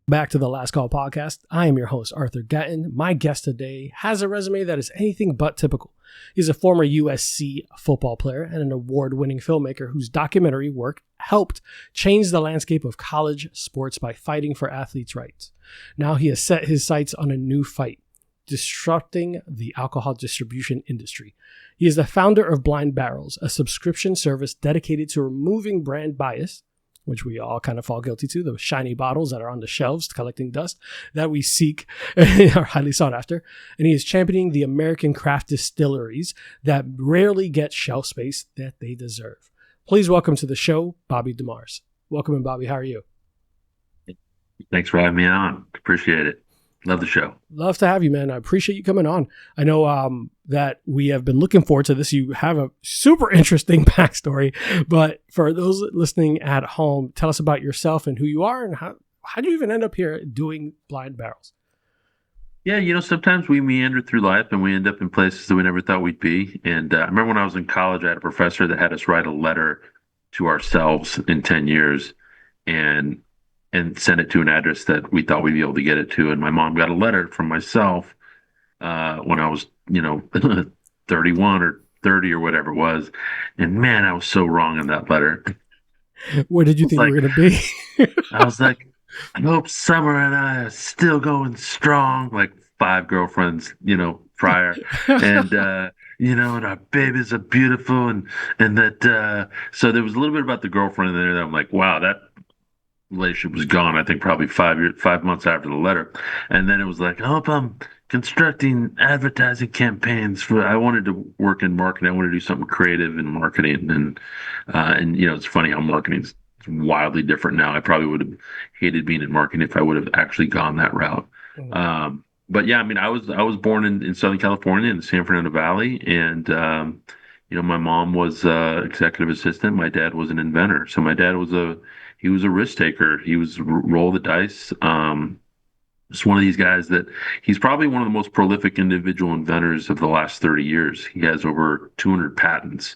Back to the Last Call podcast. I am your host, Arthur Gatton. My guest today has a resume that is anything but typical. He's a former USC football player and an award-winning filmmaker whose documentary work helped change the landscape of college sports by fighting for athletes' rights. Now he has set his sights on a new fight, disrupting the alcohol distribution industry. He is the founder of Blind Barrels, a subscription service dedicated to removing brand bias, which we all kind of fall guilty to, those shiny bottles that are on the shelves collecting dust that we seek are highly sought after. And he is championing the American craft distilleries that rarely get shelf space that they deserve. Please welcome to the show, Bobby DeMars. Welcome in, Bobby. How are you? Thanks for having me on. Appreciate it. Love the show. Love to have you, man. I appreciate you coming on. I know that we have been looking forward to this. You have a super interesting backstory, but for those listening at home, tell us about yourself and who you are and how do you even end up here doing Blind Barrels? Yeah, sometimes we meander through life and we end up in places that we never thought we'd be. And I remember when I was in college, I had a professor that had us write a letter to ourselves in 10 years and send it to an address that we thought we'd be able to get it to. And my mom got a letter from myself when I was, 31 or 30 or whatever it was. And man, I was so wrong in that letter. Where did you think you were going to be? I was like, I hope Summer and I are still going strong, like 5 girlfriends, prior. And, and our babies are beautiful. And that, so there was a little bit about the girlfriend in there that I'm like, wow, that relationship was gone. I think probably 5 months after the letter. And then it was like, I hope I'm constructing advertising campaigns I wanted to work in marketing. I wanted to do something creative in marketing. And it's funny how marketing is wildly different now. I probably would have hated being in marketing if I would have actually gone that route. Mm-hmm. But yeah, I was born in Southern California in the San Fernando Valley. And, my mom was executive assistant. My dad was an inventor. So my dad was a risk taker. He was roll the dice. Just one of these guys that he's probably one of the most prolific individual inventors of the last 30 years. He has over 200 patents.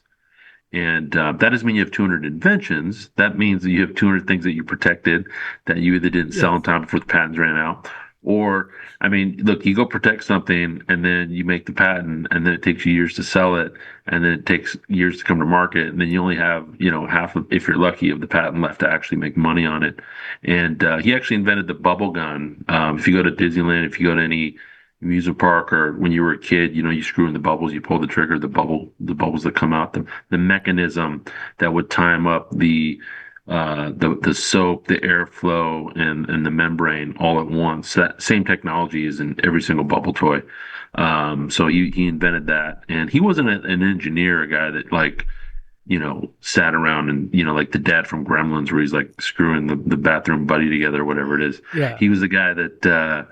And that doesn't mean you have 200 inventions. That means that you have 200 things that you protected that you either didn't sell in time before the patents ran out. Or, look, you go protect something and then you make the patent and then it takes you years to sell it and then it takes years to come to market. And then you only have, half of, if you're lucky, of the patent left to actually make money on it. And he actually invented the bubble gun. If you go to Disneyland, if you go to any amusement park or when you were a kid, you screw in the bubbles, you pull the trigger, the bubbles that come out, the mechanism that would time up the soap, the airflow, and the membrane all at once. That same technology is in every single bubble toy. So he invented that, and he wasn't an engineer, a guy that sat around and like the dad from Gremlins, where he's like screwing the bathroom buddy together or whatever it is. Yeah. He was the guy that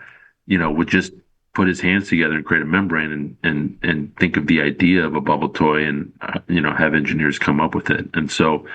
would just put his hands together and create a membrane and think of the idea of a bubble toy and have engineers come up with it. And so.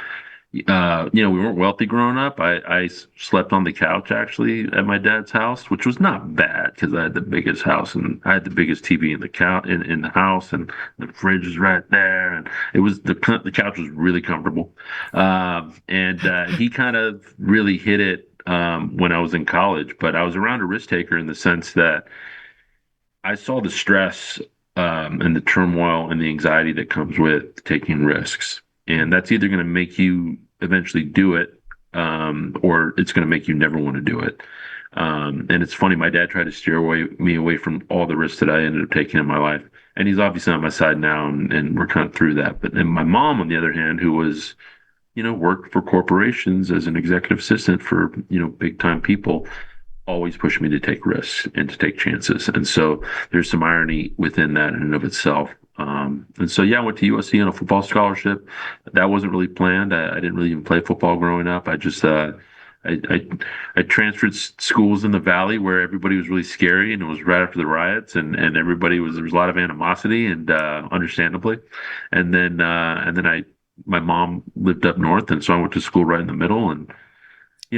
We weren't wealthy growing up. I slept on the couch actually at my dad's house, which was not bad because I had the biggest house and I had the biggest TV in the house, and the fridge was right there, and it was the couch was really comfortable. And he kind of really hit it when I was in college, but I was around a risk taker in the sense that I saw the stress and the turmoil and the anxiety that comes with taking risks. And that's either going to make you eventually do it, or it's going to make you never want to do it. And it's funny, my dad tried to steer me away from all the risks that I ended up taking in my life. And he's obviously on my side now, and we're kind of through that. But and my mom, on the other hand, who was, worked for corporations as an executive assistant for, big time people, always pushed me to take risks and to take chances. And so there's some irony within that in and of itself. And so, I went to USC on a football scholarship. That wasn't really planned. I didn't really even play football growing up. I just, I transferred schools in the Valley where everybody was really scary, and it was right after the riots, and there was a lot of animosity, and understandably. And then my mom lived up north, and so I went to school right in the middle, and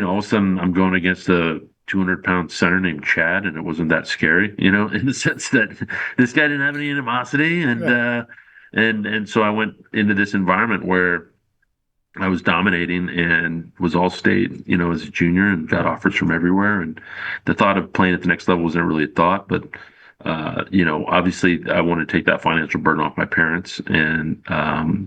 all of a sudden I'm going against a 200-pound center named Chad, and it wasn't that scary, in the sense that this guy didn't have any animosity, and so I went into this environment where I was dominating and was all state, as a junior and got offers from everywhere. And the thought of playing at the next level wasn't really a thought, but obviously I wanted to take that financial burden off my parents. And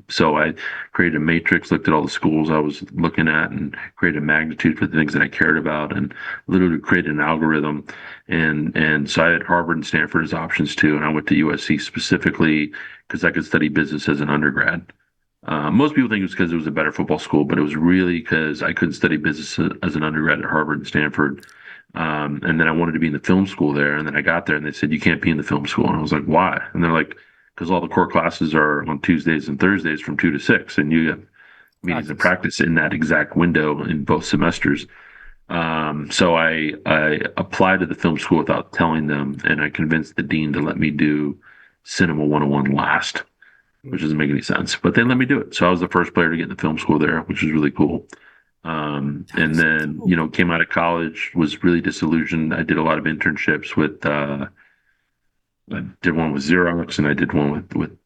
so I created a matrix, looked at all the schools I was looking at and created a magnitude for the things that I cared about and literally created an algorithm. And so I had Harvard and Stanford as options too. And I went to USC specifically because I could study business as an undergrad. Most people think it was because it was a better football school, but it was really because I couldn't study business as an undergrad at Harvard and Stanford. And then I wanted to be in the film school there. And then I got there and they said, you can't be in the film school. And I was like, why? And they're like, because all the core classes are on Tuesdays and Thursdays from 2 to 6. And you have meetings and practice in that exact window in both semesters. So I applied to the film school without telling them. And I convinced the dean to let me do Cinema 101 last, which doesn't make any sense, but they let me do it. So I was the first player to get in the film school there, which was really cool. And then, came out of college, was really disillusioned. I did a lot of internships with, I did one with Xerox and I did one with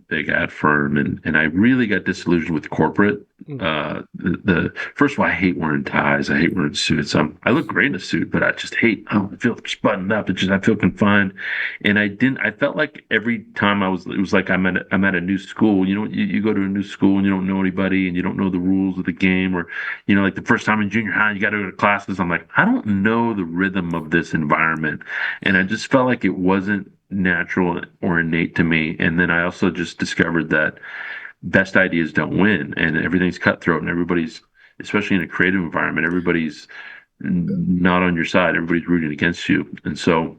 big ad firm. And I really got disillusioned with corporate. The first of all, I hate wearing ties. I hate wearing suits. I look great in a suit, but I just hate, I feel just buttoned up. I feel confined. And I felt like every time it was like I'm at a new school. You go to a new school and you don't know anybody and you don't know the rules of the game, or, like the first time in junior high, you got to go to classes. I'm like, I don't know the rhythm of this environment. And I just felt like it wasn't natural or innate to me. And then I also just discovered that best ideas don't win and everything's cutthroat and everybody's, especially in a creative environment, everybody's not on your side. Everybody's rooting against you. And so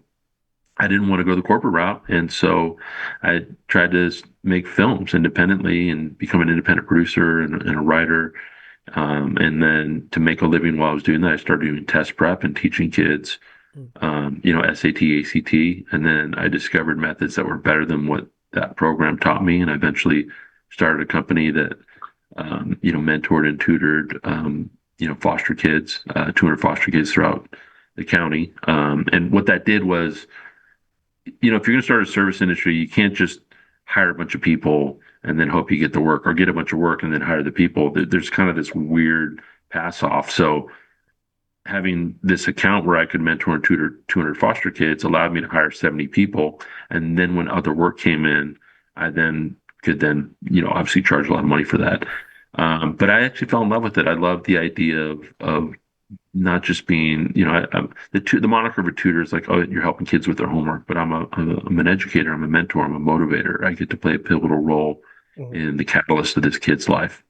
I didn't want to go the corporate route. And so I tried to make films independently and become an independent producer and a writer. And then to make a living while I was doing that, I started doing test prep and teaching kids, SAT, ACT. And then I discovered methods that were better than what that program taught me. And I eventually started a company that, mentored and tutored, foster kids, 200 foster kids throughout the county. And what that did was, if you're going to start a service industry, you can't just hire a bunch of people and then hope you get the work, or get a bunch of work and then hire the people. There's kind of this weird pass off. So having this account where I could mentor and tutor 200 foster kids allowed me to hire 70 people. And then when other work came in, I then could obviously charge a lot of money for that. But I actually fell in love with it. I loved the idea of not just being, the moniker of a tutor is like, oh, you're helping kids with their homework, but I'm an educator, I'm a mentor, I'm a motivator. I get to play a pivotal role in the catalyst of this kid's life.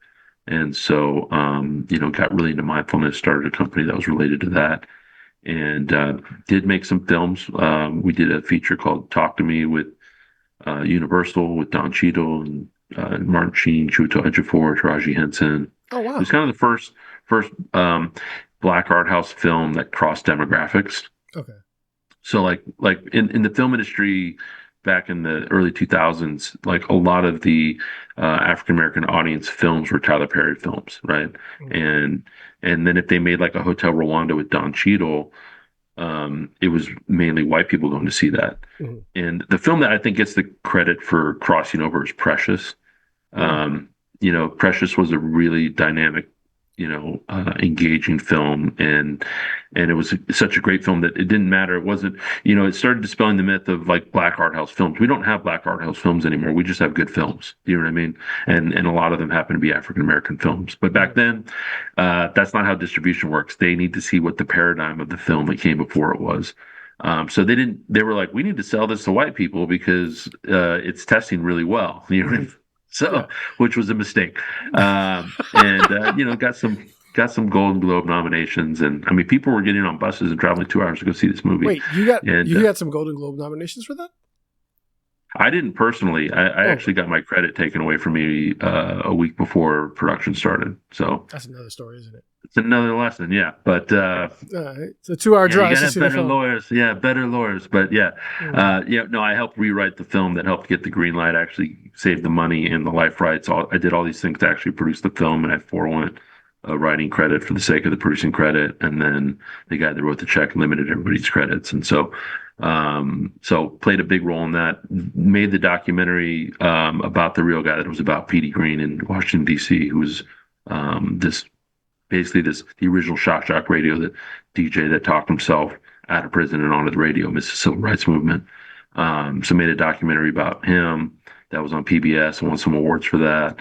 And so, got really into mindfulness, started a company that was related to that, and did make some films. We did a feature called Talk to Me with Universal with Don Cheadle and Martin Sheen, Chiwetel Ejiofor, Taraji Henson. Oh, wow. It was kind of the first Black art house film that crossed demographics. Okay. So like in the film industry back in the early 2000s, like a lot of the African American audience films were Tyler Perry films, right? And then if they made like a Hotel Rwanda with Don Cheadle, it was mainly white people going to see that. And the film that I think gets the credit for crossing over is Precious. Precious was a really dynamic, engaging film, and it was such a great film that it didn't matter. It wasn't, it started dispelling the myth of like Black art house films. We don't have Black art house films anymore. We just have good films. You know what I mean? And a lot of them happen to be African American films. But back then, that's not how distribution works. They need to see what the paradigm of the film that came before it was. So they were like, we need to sell this to white people because it's testing really well. You know what I mean? So, which was a mistake. Got some Golden Globe nominations, and I mean, people were getting on buses and traveling 2 hours to go see this movie. Wait, you got some Golden Globe nominations for that? I didn't personally. I actually got my credit taken away from me a week before production started. So that's another story, isn't it? It's another lesson, yeah. But it's a 2 hour drive. You gotta have better lawyers, better lawyers. But I helped rewrite the film that helped get the green light. I actually saved the money and the life rights. I did all these things to actually produce the film, and I forewent a writing credit for the sake of the producing credit. And then the guy that wrote the check limited everybody's credits, and so So played a big role in that. Made the documentary about the real guy that was about Petey Green in Washington D.C., who was this basically the original shock radio that DJ that talked himself out of prison and onto the radio, amidst the civil rights movement. So made a documentary about him that was on PBS and won some awards for that.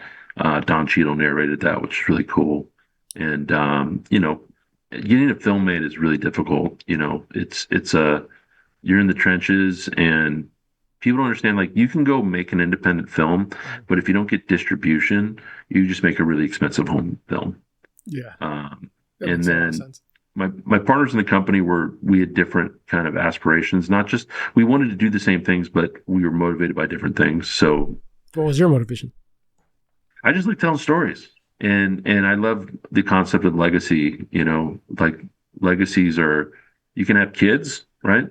Don Cheadle narrated that, which is really cool. And getting a film made is really difficult. You're in the trenches, and people don't understand, like, you can go make an independent film, but if you don't get distribution, you just make a really expensive home film. Yeah. And then my partners in the company we had different kind of aspirations. Not just, we wanted to do the same things, but we were motivated by different things. So what was your motivation? I just like telling stories, and I love the concept of legacy. Like, legacies are, you can have kids, right?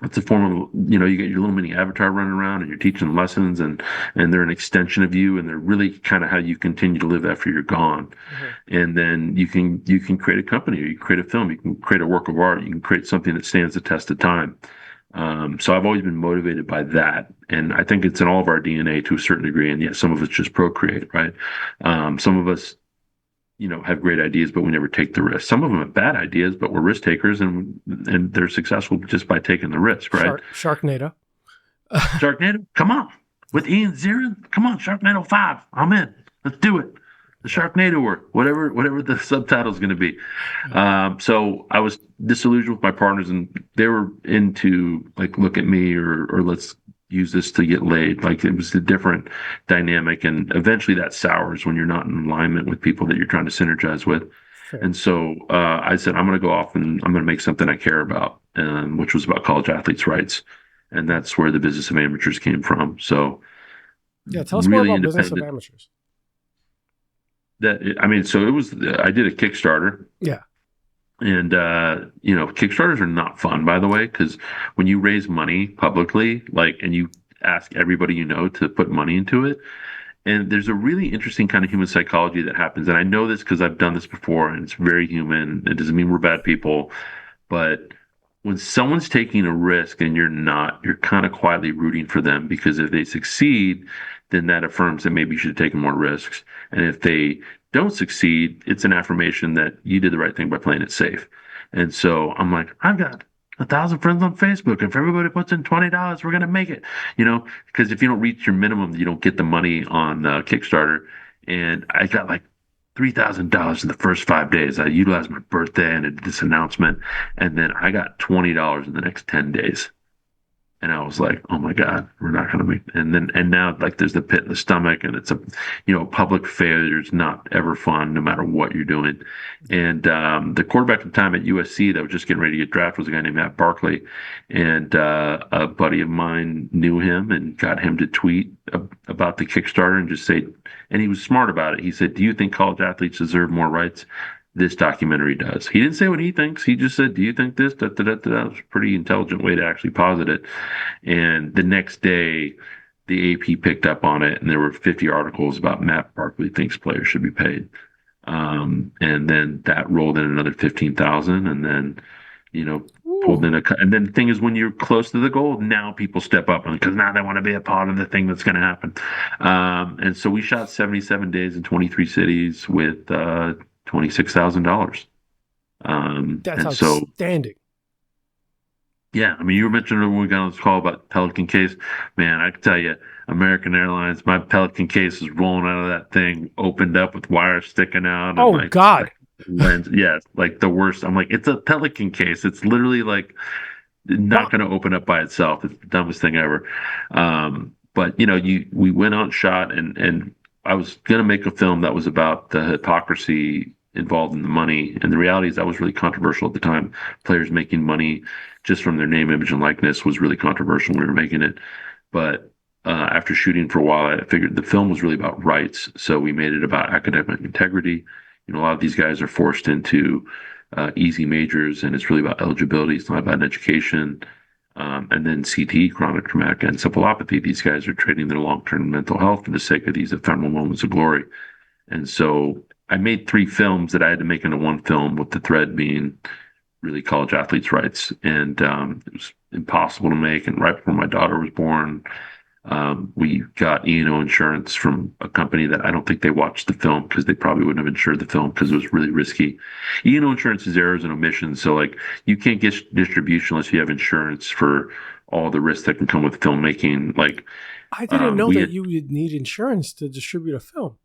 It's a form of, you get your little mini avatar running around, and you're teaching them lessons, and they're an extension of you, and they're really kind of how you continue to live after you're gone. Mm-hmm. And then you can create a company, or you can create a film, you can create a work of art, you can create something that stands the test of time. So I've always been motivated by that, and I think it's in all of our DNA to a certain degree. And yes, some of it's just procreate, right? Some of us, have great ideas, but we never take the risk. Some of them have bad ideas, but we're risk takers, and they're successful just by taking the risk, right? Sharknado. Sharknado, come on. With Ian Ziering, come on, Sharknado 5. I'm in. Let's do it. The Sharknado work, whatever the subtitle is going to be. So I was disillusioned with my partners, and they were into, like, look at me, or let's use this to get laid. Like, it was a different dynamic, and eventually that sours when you're not in alignment with people that you're trying to synergize with. Sure. And so I said, I'm going to go off and I'm going to make something I care about, which was about college athletes' rights. And that's where the business of amateurs came from. So yeah, tell us really more about business of amateurs. So it was, I did a Kickstarter. Yeah. And, Kickstarters are not fun, by the way, because when you raise money publicly, and you ask everybody to put money into it, and there's a really interesting kind of human psychology that happens. And I know this because I've done this before, and it's very human. It doesn't mean we're bad people, but when someone's taking a risk and you're not, you're kind of quietly rooting for them, because if they succeed, then that affirms that maybe you should have taken more risks. And if they don't succeed, it's an affirmation that you did the right thing by playing it safe. And so I'm like, I've got 1,000 friends on Facebook. If everybody puts in $20, we're going to make it, because if you don't reach your minimum, you don't get the money on Kickstarter. And I got like $3,000 in the first 5 days. I utilized my birthday and I did this announcement, and then I got $20 in the next 10 days. And I was like, oh my God, we're not going to make, and now, like, there's the pit in the stomach, and it's public failure is not ever fun, no matter what you're doing. And the quarterback at the time at USC that was just getting ready to get drafted was a guy named Matt Barkley. And a buddy of mine knew him and got him to tweet about the Kickstarter and just say, and he was smart about it. He said, do you think college athletes deserve more rights? This documentary does. He didn't say what he thinks. He just said, do you think this? That was a pretty intelligent way to actually posit it. And the next day, the AP picked up on it, and there were 50 articles about Matt Barkley thinks players should be paid. And then that rolled in another 15,000, and then, pulled in and then the thing is, when you're close to the goal, now people step up, because now they want to be a part of the thing that's going to happen. And so we shot 77 days in 23 cities with, $26,000. That's outstanding. Yeah, you were mentioning when we got on this call about Pelican case. Man, I can tell you, American Airlines, my Pelican case is rolling out of that thing, opened up with wires sticking out. Oh, and God. Lens, yeah, like the worst. I'm like, it's a Pelican case. It's literally like not going to open up by itself. It's the dumbest thing ever. But we went out and shot, and I was going to make a film that was about the hypocrisy involved in the money. And the reality is that was really controversial at the time. Players making money just from their name, image, and likeness was really controversial when we were making it. But after shooting for a while, I figured the film was really about rights. So we made it about academic integrity. A lot of these guys are forced into easy majors, and it's really about eligibility. It's not about an education. And then CTE, chronic traumatic encephalopathy. These guys are trading their long-term mental health for the sake of these ephemeral moments of glory. And so I made 3 films that I had to make into one film, with the thread being really college athletes' rights. And it was impossible to make. And right before my daughter was born, we got E&O insurance from a company that I don't think they watched the film because they probably wouldn't have insured the film because it was really risky. E&O insurance is errors and omissions. So like you can't get distribution unless you have insurance for all the risks that can come with filmmaking. Like I didn't know we that had, you would need insurance to distribute a film.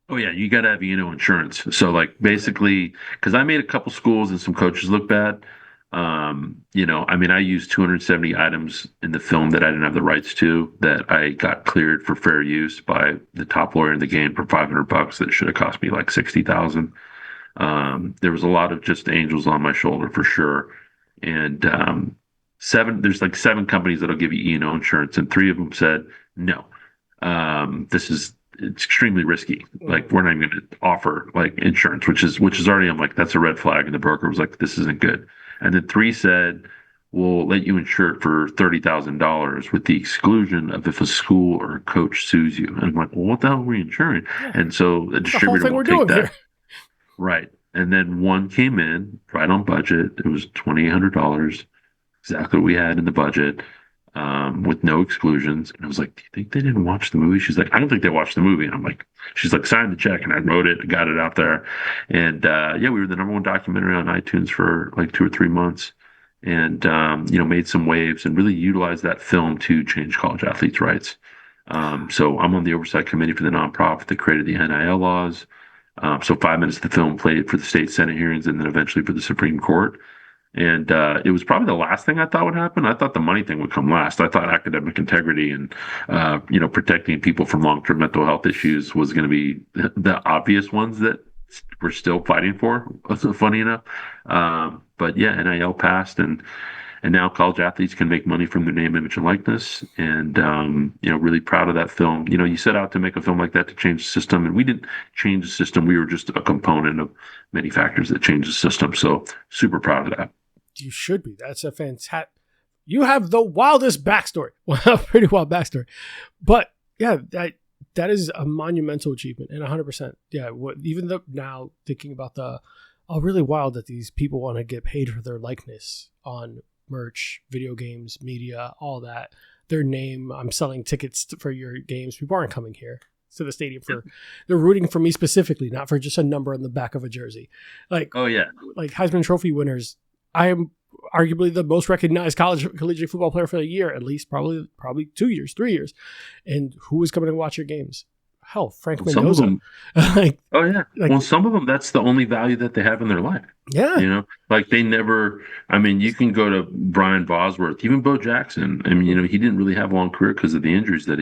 oh yeah, you got to have E&O insurance. So like basically, because I made a couple schools and some coaches look bad. I mean, I used 270 items in the film that I didn't have the rights to that I got cleared for fair use by the top lawyer in the game for $500 that should have cost me like 60,000. There was a lot of just angels on my shoulder for sure. And there's like seven companies that'll give you E&O insurance, and three of them said no. It's extremely risky. Like we're not even going to offer like insurance, which is already, I'm like, that's a red flag. And the broker was like, this isn't good. And then three said, we'll let you insure it for $30,000 with the exclusion of if a school or a coach sues you. And I'm like, well, what the hell are we insuring? Yeah. And so the distributor will take that. Here. Right. And then one came in right on budget. It was $2,800, exactly what we had in the budget, with no exclusions. And I was like, do you think they didn't watch the movie? She's like, I don't think they watched the movie. And I'm like, she's like, sign the check. And I wrote it, got it out there. And yeah, we were the #1 documentary on iTunes for like 2 or 3 months, and made some waves and really utilized that film to change college athletes' rights. So I'm on the oversight committee for the nonprofit that created the NIL laws. So 5 minutes of the film played for the state Senate hearings and then eventually for the Supreme Court. And it was probably the last thing I thought would happen. I thought the money thing would come last. I thought academic integrity and, protecting people from long-term mental health issues was going to be the obvious ones that we're still fighting for, funny enough. But yeah, NIL passed, and now college athletes can make money from their name, image, and likeness. And, really proud of that film. You set out to make a film like that to change the system, and we didn't change the system. We were just a component of many factors that changed the system. So super proud of that. You should be. That's a fantastic. You have the wildest backstory. Well, pretty wild backstory. But yeah, that is a monumental achievement, and 100%. Yeah, even though now thinking about really wild that these people want to get paid for their likeness on merch, video games, media, all that. Their name. I'm selling tickets for your games. People aren't coming here to the stadium they're rooting for me specifically, not for just a number on the back of a jersey. Like, oh yeah, like Heisman Trophy winners. I am arguably the most recognized collegiate football player for the year, at least probably 2 years, 3 years. And who is coming to watch your games? Hell, Frank Mendoza. Oh yeah. Well, some of them, that's the only value that they have in their life. Yeah. Like they never, I mean, you can go to Brian Bosworth, even Bo Jackson. I mean, he didn't really have a long career because of the injuries that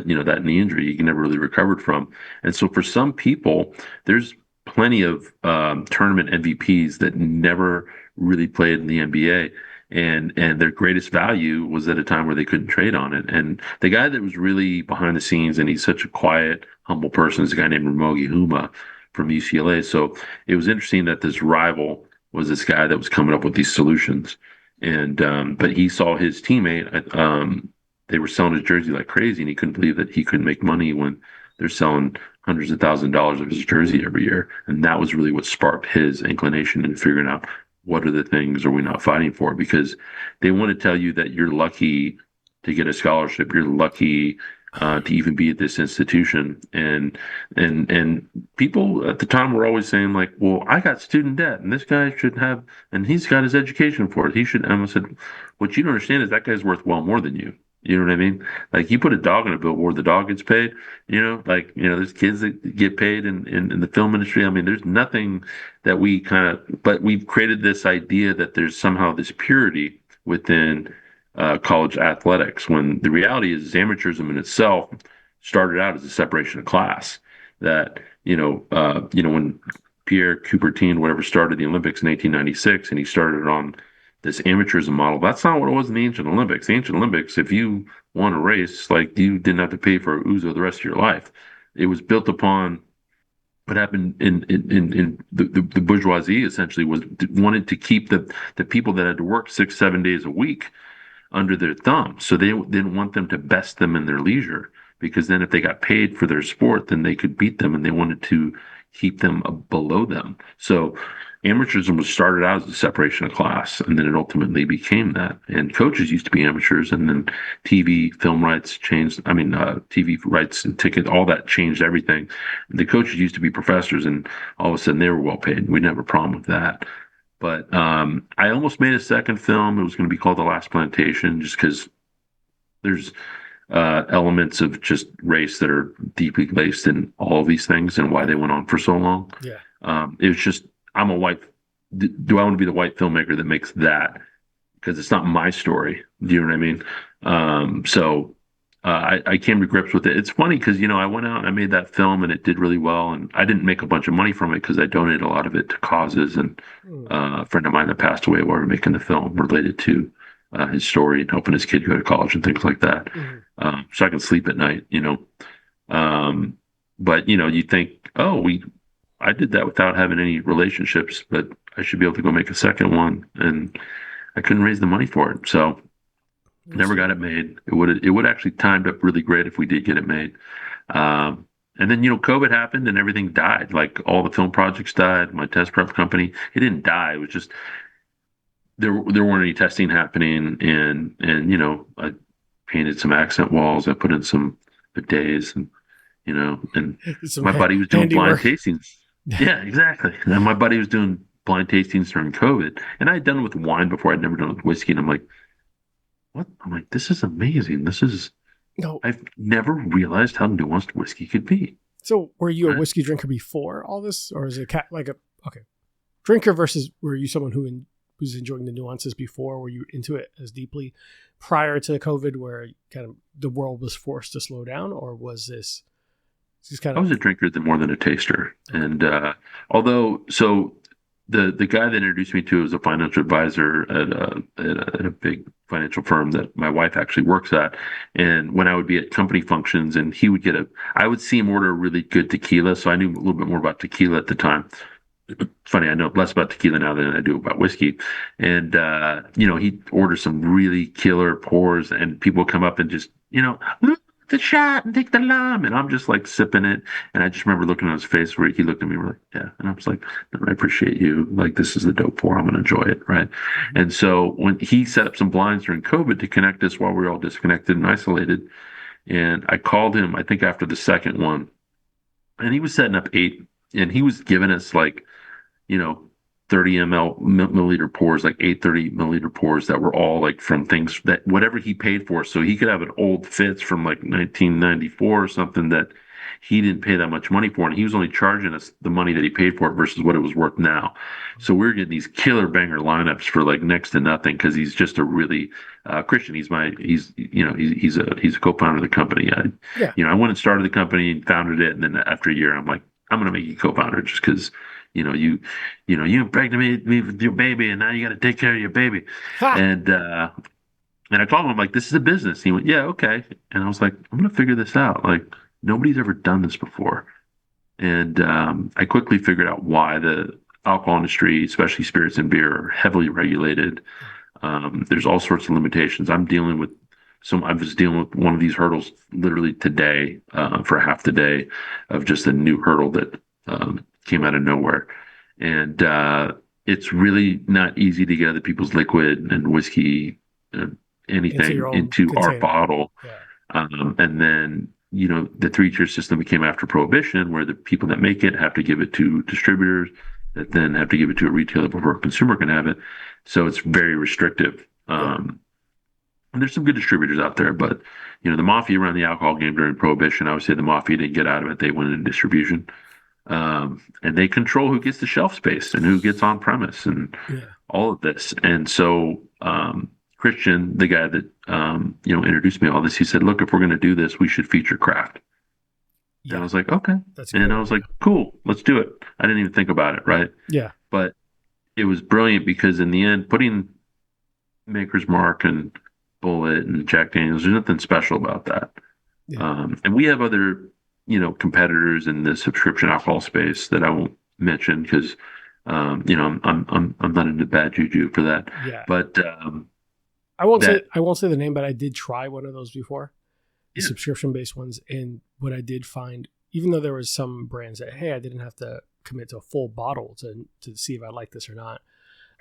knee injury he never really recovered from. And so for some people, there's plenty of tournament MVPs that never really played in the NBA. And their greatest value was at a time where they couldn't trade on it. And the guy that was really behind the scenes, and he's such a quiet, humble person, is a guy named Ramogi Huma from UCLA. So it was interesting that this rival was this guy that was coming up with these solutions. And but he saw his teammate, they were selling his jersey like crazy, and he couldn't believe that he couldn't make money when they're selling hundreds of thousands of dollars of his jersey every year. And that was really what sparked his inclination into figuring out, what are the things are we not fighting for? Because they want to tell you that you're lucky to get a scholarship. You're lucky to even be at this institution. And people at the time were always saying like, well, I got student debt and this guy should have, and he's got his education for it. He should. And I said, what you don't understand is that guy's worth well more than you. You know what I mean? Like you put a dog in a billboard, the dog gets paid, there's kids that get paid in the film industry. I mean, there's nothing that but we've created this idea that there's somehow this purity within college athletics, when the reality is amateurism in itself started out as a separation of class. That, when Pierre Coubertin, whatever, started the Olympics in 1896, and he started on this amateurism model. That's not what it was in the ancient Olympics. The ancient Olympics, if you won a race, like you didn't have to pay for Ouzo the rest of your life. It was built upon what happened in the bourgeoisie. Essentially, wanted to keep the people that had to work 6-7 days a week under their thumb. So they didn't want them to best them in their leisure, because then if they got paid for their sport, then they could beat them, and they wanted to keep them below them. So amateurism was started out as a separation of class, and then it ultimately became that. And coaches used to be amateurs, and then TV, film rights changed. I mean, TV rights and ticket, all that changed everything. The coaches used to be professors, and all of a sudden they were well paid. We didn't have a problem with that. But I almost made a second film. It was going to be called The Last Plantation, just because there's elements of just race that are deeply laced in all of these things and why they went on for so long. Yeah. It was just, I'm a white, do I want to be the white filmmaker that makes that? Because it's not my story. Do you know what I mean? I came to grips with it. It's funny because, I went out and I made that film and it did really well. And I didn't make a bunch of money from it because I donated a lot of it to causes. And a friend of mine that passed away while we were making the film related to his story and helping his kid go to college and things like that. So I can sleep at night, But, you think, I did that without having any relationships, but I should be able to go make a second one. And I couldn't raise the money for it. So never got it made. It would actually timed up really great if we did get it made. And then, COVID happened and everything died. Like all the film projects died. My test prep company, it didn't die. It was just, there weren't any testing happening. And I painted some accent walls. I put in some bidets and, and my buddy was doing blind tastings. Yeah, exactly. And my buddy was doing blind tastings during COVID. And I had done it with wine before. I'd never done it with whiskey. And I'm like, what? I'm like, this is amazing. I've never realized how nuanced whiskey could be. So were you a whiskey drinker before all this? Or is it drinker versus were you someone who was enjoying the nuances before? Were you into it as deeply prior to COVID where kind of the world was forced to slow down? Or was this kind of... I was a drinker more than a taster. Okay. And the guy that introduced me to was a financial advisor at a big financial firm that my wife actually works at. And when I would be at company functions and he would I would see him order a really good tequila. So I knew a little bit more about tequila at the time. It's funny, I know less about tequila now than I do about whiskey. And, he'd order some really killer pours and people would come up and just, the shot and take the lime. And I'm just like sipping it. And I just remember looking at his face where he looked at me like, yeah. And I was like, I appreciate you. Like, this is the dope pour. I'm going to enjoy it. Right. Mm-hmm. And so when he set up some blinds during COVID to connect us while we were all disconnected and isolated, and I called him, I think after the second one, and he was setting up 8 and he was giving us 30 milliliter pours, like 830 milliliter pours that were all like from things that whatever he paid for. So he could have an old Fitz from like 1994 or something that he didn't pay that much money for. And he was only charging us the money that he paid for it versus what it was worth now. So we're getting these killer banger lineups for like next to nothing. Cause he's just a really, Christian. He's a co-founder of the company. I went and started the company and founded it. And then after a year, I'm like, I'm going to make you co-founder just cause you impregnated me with your baby, and now you got to take care of your baby. And I told him, I'm like, this is a business. He went, yeah, okay. And I was like, I'm going to figure this out. Like, nobody's ever done this before. And I quickly figured out why the alcohol industry, especially spirits and beer, are heavily regulated. There's all sorts of limitations. I was dealing with one of these hurdles literally today for half the day of just a new hurdle that came out of nowhere. And it's really not easy to get other people's liquid and whiskey, anything into our bottle. Yeah. And then, the 3-tier system became after Prohibition, where the people that make it have to give it to distributors that then have to give it to a retailer before a consumer can have it. So it's very restrictive. And there's some good distributors out there, but, the mafia ran the alcohol game during Prohibition. I would say the mafia didn't get out of it. They went into distribution. And they control who gets the shelf space and who gets on premise and all of this. And so Christian, the guy that introduced me to all this, he said, look, if we're going to do this, we should feature craft. Yeah. And I was like, okay. And I was like, cool, let's do it. I didn't even think about it, right? Yeah. But it was brilliant because in the end, putting Maker's Mark and Bullet and Jack Daniels, there's nothing special about that. Yeah. And we have other competitors in the subscription alcohol space that I won't mention because, I'm not into bad juju for that. Yeah. But I won't say the name, but I did try one of those before, the subscription based ones. And what I did find, even though there was some brands that, hey, I didn't have to commit to a full bottle to see if I like this or not.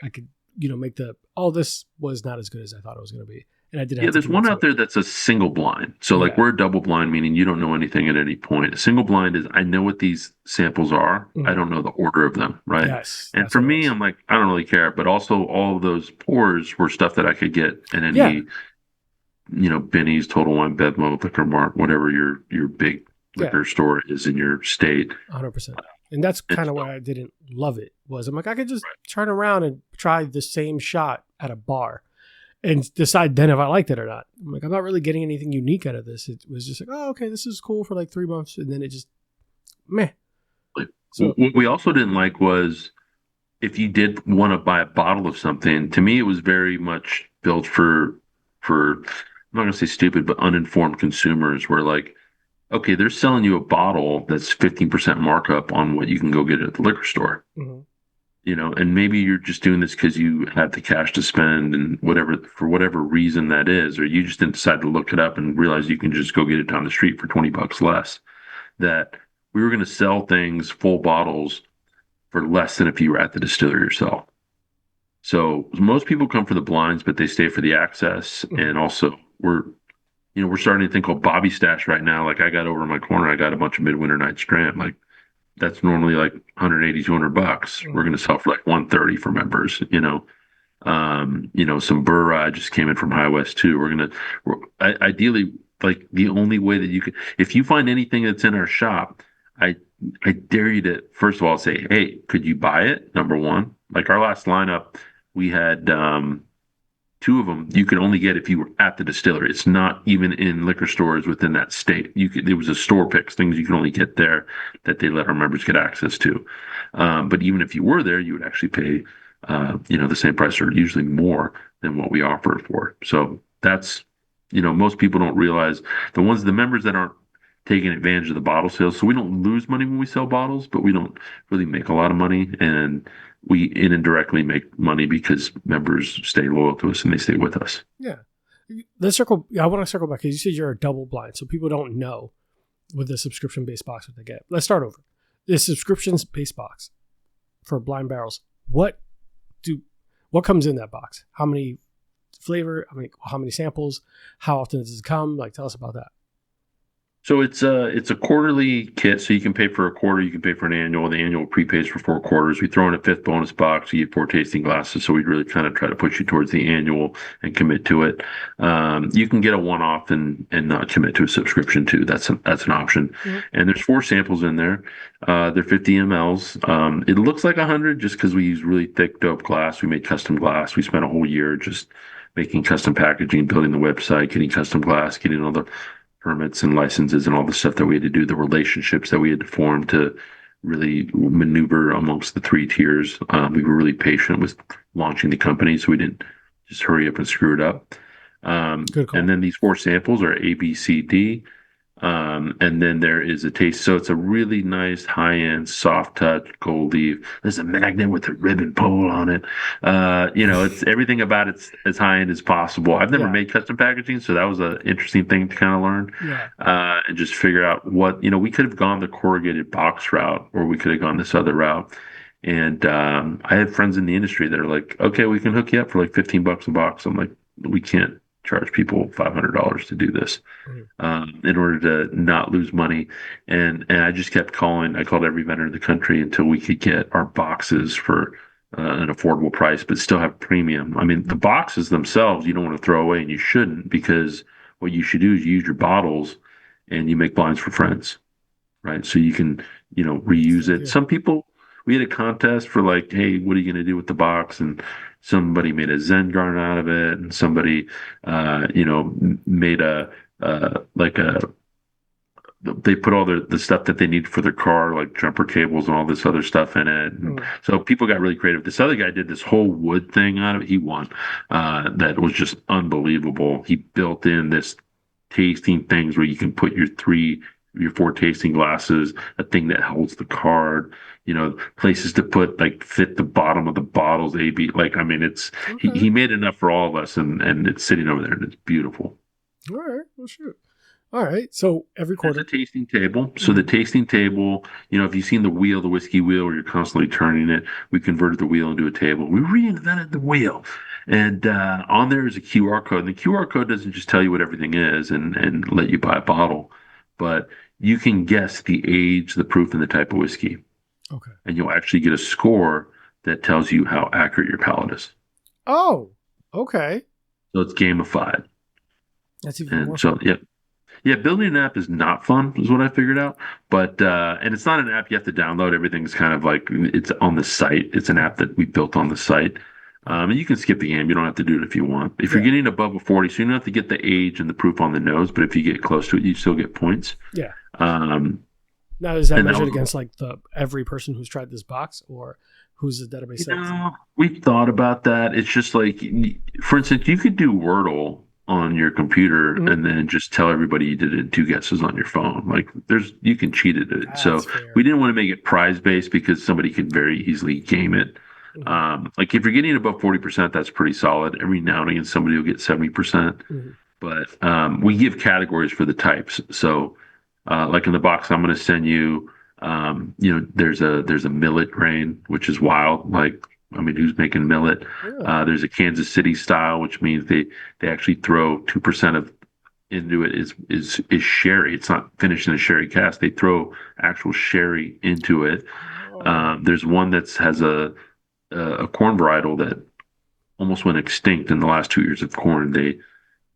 I could, make this was not as good as I thought it was going to be. And I didn't have to there's one out there that's a single blind. So like we're a double blind, meaning you don't know anything at any point. A single blind is I know what these samples are. I don't know the order of them, right? Yes. And for me, I'm like, I don't really care. But also all of those pours were stuff that I could get in any, Benny's, Total Wine, Bevmo, Liquor Mart, whatever your big liquor store is in your state. 100%. And that's kind of why I didn't love it. Was I'm like, I could just turn around and try the same shot at a bar and decide then if I liked it or not. I'm like, I'm not really getting anything unique out of this. It was just like, oh, okay, this is cool for like 3 months. And then it just, meh. So what we also didn't like was if you did want to buy a bottle of something, to me, it was very much built for I'm not going to say stupid, but uninformed consumers where like, okay, they're selling you a bottle that's 15% markup on what you can go get at the liquor store. Mm-hmm. And maybe you're just doing this because you had the cash to spend and for whatever reason that is, or you just didn't decide to look it up and realize you can just go get it down the street for $20 less. That we were going to sell things, full bottles, for less than if you were at the distillery yourself. So most people come for the blinds, but they stay for the access. Mm-hmm. And also we're starting to think called Bobby Stash right now. Like I got over in my corner, I got a bunch of Midwinter Nights Dram. Like that's normally like $180, $200. Mm-hmm. We're going to sell for like $130 for members, some Burr Rye just came in from High West too. We're ideally, like the only way that you can, if you find anything that's in our shop, I dare you to, first of all, say, hey, could you buy it? Number one, like our last lineup, we had, 2 of them you could only get if you were at the distillery. It's not even in liquor stores within that state. There was a store picks, things you can only get there that they let our members get access to. But even if you were there, you would actually pay, the same price or usually more than what we offer for. So that's, most people don't realize the members that aren't taking advantage of the bottle sales. So we don't lose money when we sell bottles, but we don't really make a lot of money. And we indirectly make money because members stay loyal to us and they stay with us. Yeah. I want to circle back because you said you're a double blind. So people don't know with the subscription-based box what they get. Let's start over. The subscriptions-based box for blind barrels, what comes in that box? How many flavor? How many samples? How often does it come? Like, tell us about that. So it's a quarterly kit. So you can pay for a quarter, you can pay for an annual. The annual prepays for 4 quarters. We throw in a 5th bonus box. You get 4 tasting glasses. So we really kind of try to push you towards the annual and commit to it. You can get a one-off and not commit to a subscription too. That's an option. Mm-hmm. And there's 4 samples in there. They're 50 mLs. It looks like 100 just because we use really thick dope glass. We made custom glass. We spent a whole year just making custom packaging, building the website, getting custom glass, getting all the permits and licenses and all the stuff that we had to do, the relationships that we had to form to really maneuver amongst the 3 tiers. We were really patient with launching the company, so we didn't just hurry up and screw it up. And then these 4 samples are A, B, C, D. And then there is a taste. So it's a really nice high-end, soft touch, gold leaf. There's a magnet with a ribbon pole on it. It's everything about it's as high-end as possible. I've never made custom packaging, so that was an interesting thing to kind of learn. Yeah. And just figure out what, we could have gone the corrugated box route, or we could have gone this other route. And I had friends in the industry that are like, okay, we can hook you up for like $15 a box. I'm like, we can't charge people $500 to do this in order to not lose money. And I just kept calling. I called every vendor in the country until we could get our boxes for an affordable price, but still have premium. I mean, the boxes themselves, you don't want to throw away, and you shouldn't, because what you should do is use your bottles and you make blinds for friends, right? So you can, reuse it. Yeah. Some people, we had a contest for like, hey, what are you going to do with the box? And somebody made a Zen garden out of it, and somebody, made they put all the stuff that they need for their car, like jumper cables and all this other stuff in it. And so people got really creative. This other guy did this whole wood thing out of it. He won. That was just unbelievable. He built in this tasting things where you can put your 4 tasting glasses, a thing that holds the card, places to put, like, fit the bottom of the bottles, AB. Like, I mean, it's, he made enough for all of us, and it's sitting over there, and it's beautiful. All right. Well, shoot. All right. So every There's a quarter. tasting table. So the tasting table, if you've seen the wheel, the whiskey wheel, where you're constantly turning it, we converted the wheel into a table. We reinvented the wheel. And on there is a QR code. And the QR code doesn't just tell you what everything is and let you buy a bottle, but you can guess the age, the proof, and the type of whiskey. Okay. And you'll actually get a score that tells you how accurate your palate is. Oh, okay. So it's gamified. That's even more And so, fun. yeah. Yeah, building an app is not fun, is what I figured out. But and it's not an app you have to download. Everything's kind of like it's on the site. It's an app that we built on the site. And you can skip the game. You don't have to do it if you want. If you're Yeah. getting above a 40, so you don't have to get the age and the proof on the nose, but if you get close to it, you still get points. Yeah. Um, Now, is that and that measured was, against like every person who's tried this box, or who's the database? we've thought about that. It's just like, for instance, you could do Wordle on your computer Mhm. and then just tell everybody you did it in 2 guesses on your phone. Like you can cheat at it. That's So fair. we didn't want to make it prize based because somebody could very easily game it. Mhm. Like if you're getting above 40%, that's pretty solid. Every now and again, somebody will get 70%. Mhm. But we give categories for the types. So like in the box, I'm going to send you, there's a millet grain, which is wild. Like, I mean, who's making millet? Yeah. There's a Kansas City style, which means they actually throw 2% of into it is sherry. It's not finished in a sherry cask. They throw actual sherry into it. Oh. There's one that has a corn varietal that almost went extinct in the last 2 years of corn. They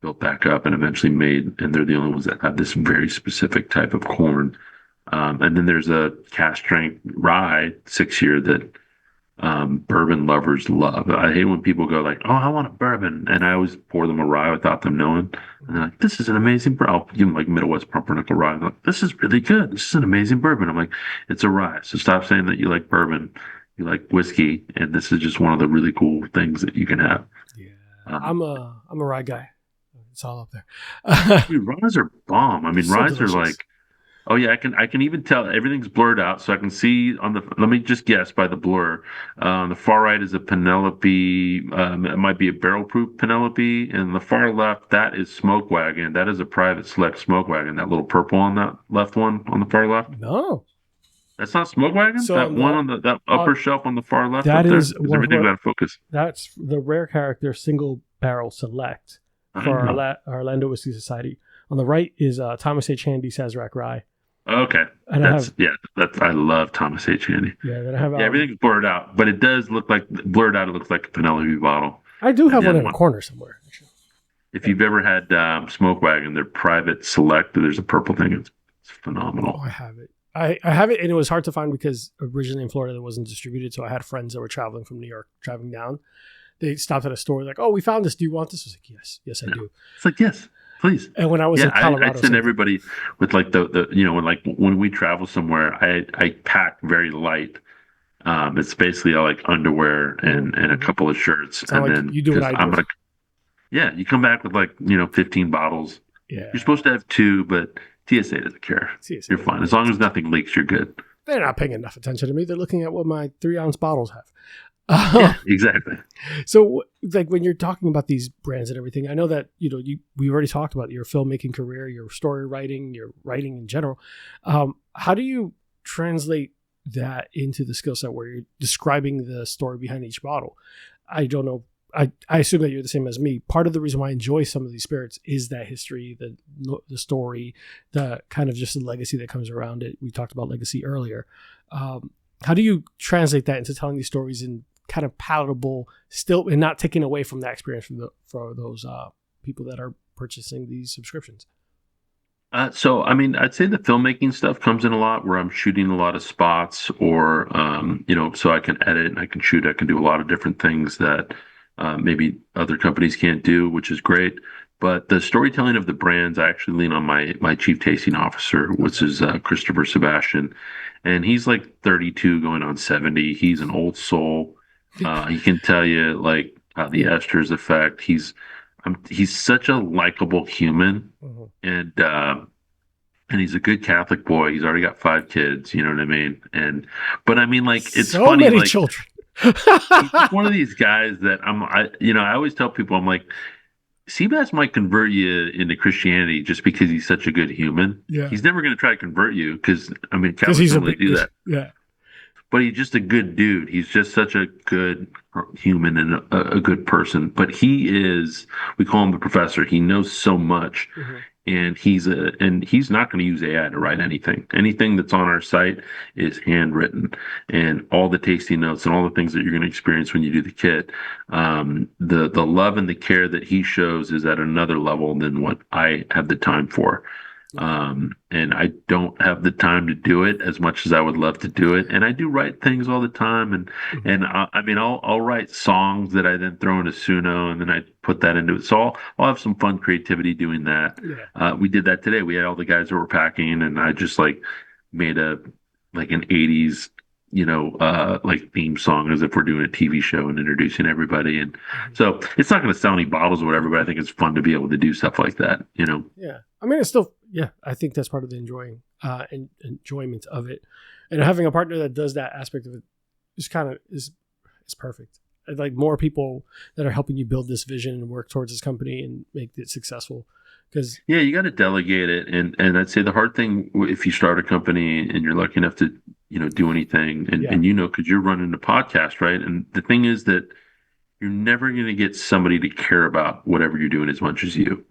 built back up and eventually made, and they're the only ones that have this very specific type of corn. And then there's a cast strength rye 6 year that bourbon lovers love. I hate when people go like, "Oh, I want a bourbon," and I always pour them a rye without them knowing. And they're like, "This is an amazing bourbon." I'll give them like Middle West pumpernickel rye. I'm like, "This is really good. This is an amazing bourbon." I'm like, "It's a rye, so stop saying that you like bourbon. You like whiskey, and this is just one of the really cool things that you can have." Yeah. Um, I'm a rye guy. It's all up there. Dude, ryes are bomb. I mean, So ryes are delicious. like, oh yeah, I can even tell everything's blurred out, so I can see on the. Let me just guess by the blur. On the far right is a Penelope. It might be a barrel proof Penelope, and the far left that is Smoke Wagon. That is a private select Smoke Wagon. That little purple on that left one on the far left. No. That's not Smoke Wagon. So That on one the on that upper shelf on the far left that up there. is Is everything out of focus? that's the rare character single barrel select I for know. Orlando Whiskey Society. On the right is Thomas H. Handy Sazerac Rye. Okay, And I have That's I love Thomas H. Handy. then I have Yeah, everything's blurred out, but it does look like blurred out. It looks like a Penelope bottle. I do have And one then in a corner somewhere. Actually. if you've ever had Smoke Wagon, they're private select. There's a purple thing. It's Oh, phenomenal. I have it. I have it, and it was hard to find because originally in Florida it wasn't distributed. So I had friends that were traveling from New York, driving down. They stopped at a store, like, "Oh, we found this. Do you want this?" I was like, yes, I do." It's like, yes, please. And when I was Yeah, in Colorado, I'd send everybody with like when we travel somewhere, I pack very light. It's basically all like underwear and a couple of shirts, it's not and like then you do what because I I'm do. gonna yeah, you come back with like 15 bottles. Yeah, You're supposed to have two, but TSA doesn't care. TSA You're fine as long as nothing leaks. You're good. they're not paying enough attention to me. They're looking at what my 3-ounce bottles have. Yeah, exactly. So, like when you're talking about these brands and everything, I know that we already talked about your filmmaking career, your story writing, your writing in general. How do you translate that into the skill set where you're describing the story behind each bottle? I don't know. I assume that you're the same as me. Part of the reason why I enjoy some of these spirits is that history, the story, the kind of just the legacy that comes around it. We talked about legacy earlier. How do you translate that into telling these stories in kind of palatable, still, and not taking away from that experience for those people that are purchasing these subscriptions? So, I mean, I'd say the filmmaking stuff comes in a lot where I'm shooting a lot of spots or, so I can edit and I can shoot. I can do a lot of different things that maybe other companies can't do, which is great. But the storytelling of the brands, I actually lean on my chief tasting officer, which is Christopher Sebastian. And he's like 32 going on 70. He's an old soul. He can tell you like how the esters affect. He's such a likable human, and he's a good Catholic boy. He's already got 5 kids. You know what I mean? But I mean, like it's so funny. Many Like children. he's one of these guys that I always tell people, I'm like, Seabass might convert you into Christianity just because he's such a good human. Yeah, He's never going to try to convert you because, I mean, because Catholics he's a don't really big do that. yeah. But he's just a good dude. He's just such a good human and a good person. But he is, we call him the professor. He knows so much, Hmm. and he's not going to use AI to write anything. Anything that's on our site is handwritten, and all the tasting notes and all the things that you're going to experience when you do the kit. The love and the care that he shows is at another level than what I have the time for. Yeah. And I don't have the time to do it as much as I would love to do it. And I do write things all the time. Hmm. I mean, I'll write songs that I then throw into Suno and then I put that into it. So I'll have some fun creativity doing that. Yeah. We did that today. We had all the guys that were packing and I just like made like an 80s, like theme song as if we're doing a TV show and introducing everybody. And Hmm. so it's not going to sell any bottles or whatever, but I think it's fun to be able to do stuff like that. Yeah. I mean, it's still, yeah, I think that's part of the enjoyment of it. And having a partner that does that aspect of it is perfect. I'd like more people that are helping you build this vision and work towards this company and make it successful. Because, Yeah, you got to delegate it, and I'd say the hard thing if you start a company and you're lucky enough to do anything, yeah, because you're running a podcast, right? And the thing is that you're never going to get somebody to care about whatever you're doing as much as you,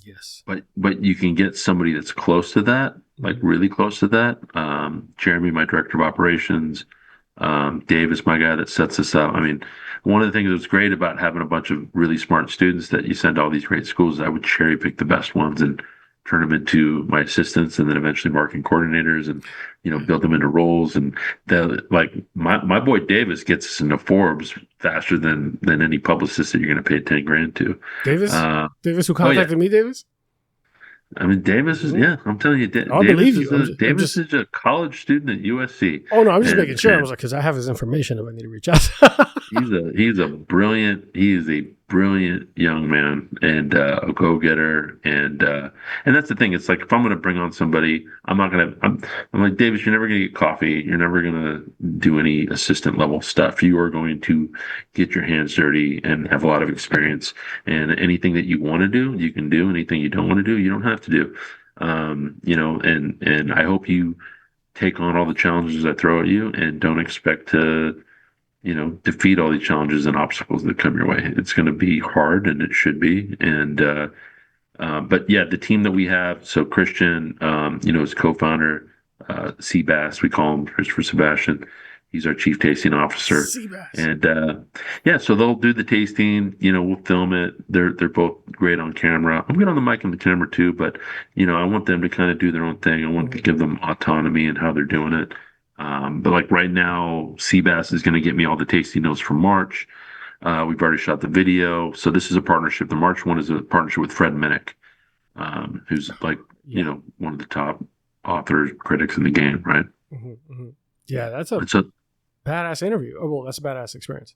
yes. but you can get somebody that's close to that, like Mhm. really close to that. Jeremy, my director of operations, Dave is my guy that sets us up. I mean, one of the things that's great about having a bunch of really smart students that you send to all these great schools is I would cherry pick the best ones and turn them into my assistants and then eventually marketing coordinators and build them into roles. And like my boy Davis gets us into Forbes faster than any publicist that you're going to pay 10 grand to. Davis? uh, Davis, who oh yeah, contacted me, Davis? I mean, Davis is, Mhm. yeah, I'm telling you, I believe you. I'm Davis just, is a college student at USC, oh no, I'm just making and sure. I was like, because I have his information if I need to reach out. he is a brilliant young man and a go-getter, and that's the thing. It's like if I'm going to bring on somebody, I'm like, Davis, you're never going to get coffee. You're never going to do any assistant level stuff. You are going to get your hands dirty and have a lot of experience. And anything that you want to do, you can do. Anything you don't want to do, you don't have to do. And I hope you take on all the challenges I throw at you and don't expect to defeat all these challenges and obstacles that come your way. It's going to be hard, and it should be. But yeah, the team that we have. So Christian, is co-founder. Seabass, we call him Christopher Sebastian. He's our chief tasting officer, Seabass. and yeah, so they'll do the tasting. We'll film it. They're both great on camera. I'm good on the mic and the camera too, but I want them to kind of do their own thing. I want to give them autonomy in how they're doing it. But like right now, Seabass is going to get me all the tasting notes for March. We've already shot the video. So this is a partnership. The March one is a partnership with Fred Minnick, who's like, Yeah. one of the top authors, critics in the game, right? Yeah, that's a And so, badass interview. Oh, well, that's a badass experience.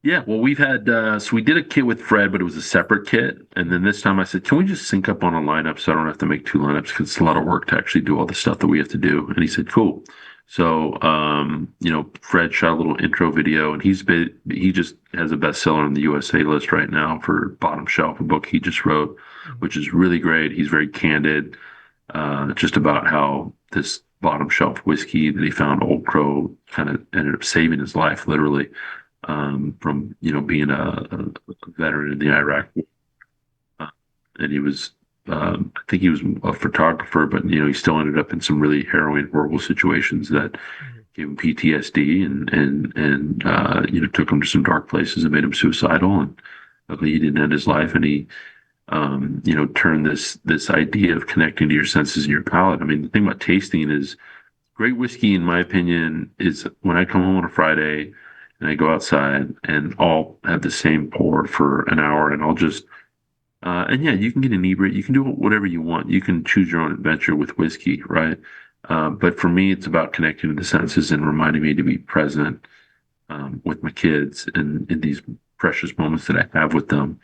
yeah, well, we've had, so we did a kit with Fred, but it was a separate kit. And then this time I said, can we just sync up on a lineup so I don't have to make two lineups because it's a lot of work to actually do all the stuff that we have to do. And he said, cool. So, Fred shot a little intro video, and he just has a bestseller on the USA list right now for Bottom Shelf, a book he just wrote, which is really great. He's very candid, just about how this bottom shelf whiskey that he found Old Crow kind of ended up saving his life, literally, from being a veteran in the Iraq War. And he was, I think he was a photographer, but he still ended up in some really harrowing, horrible situations that gave him PTSD and took him to some dark places and made him suicidal. And luckily, he didn't end his life, and he turn this idea of connecting to your senses and your palate. I mean, the thing about tasting is great whiskey, in my opinion, is when I come home on a Friday and I go outside and I'll have the same pour for an hour and I'll just and yeah, you can get inebriate. You can do whatever you want. You can choose your own adventure with whiskey, right? But for me, it's about connecting to the senses and reminding me to be present with my kids and in these precious moments that I have with them,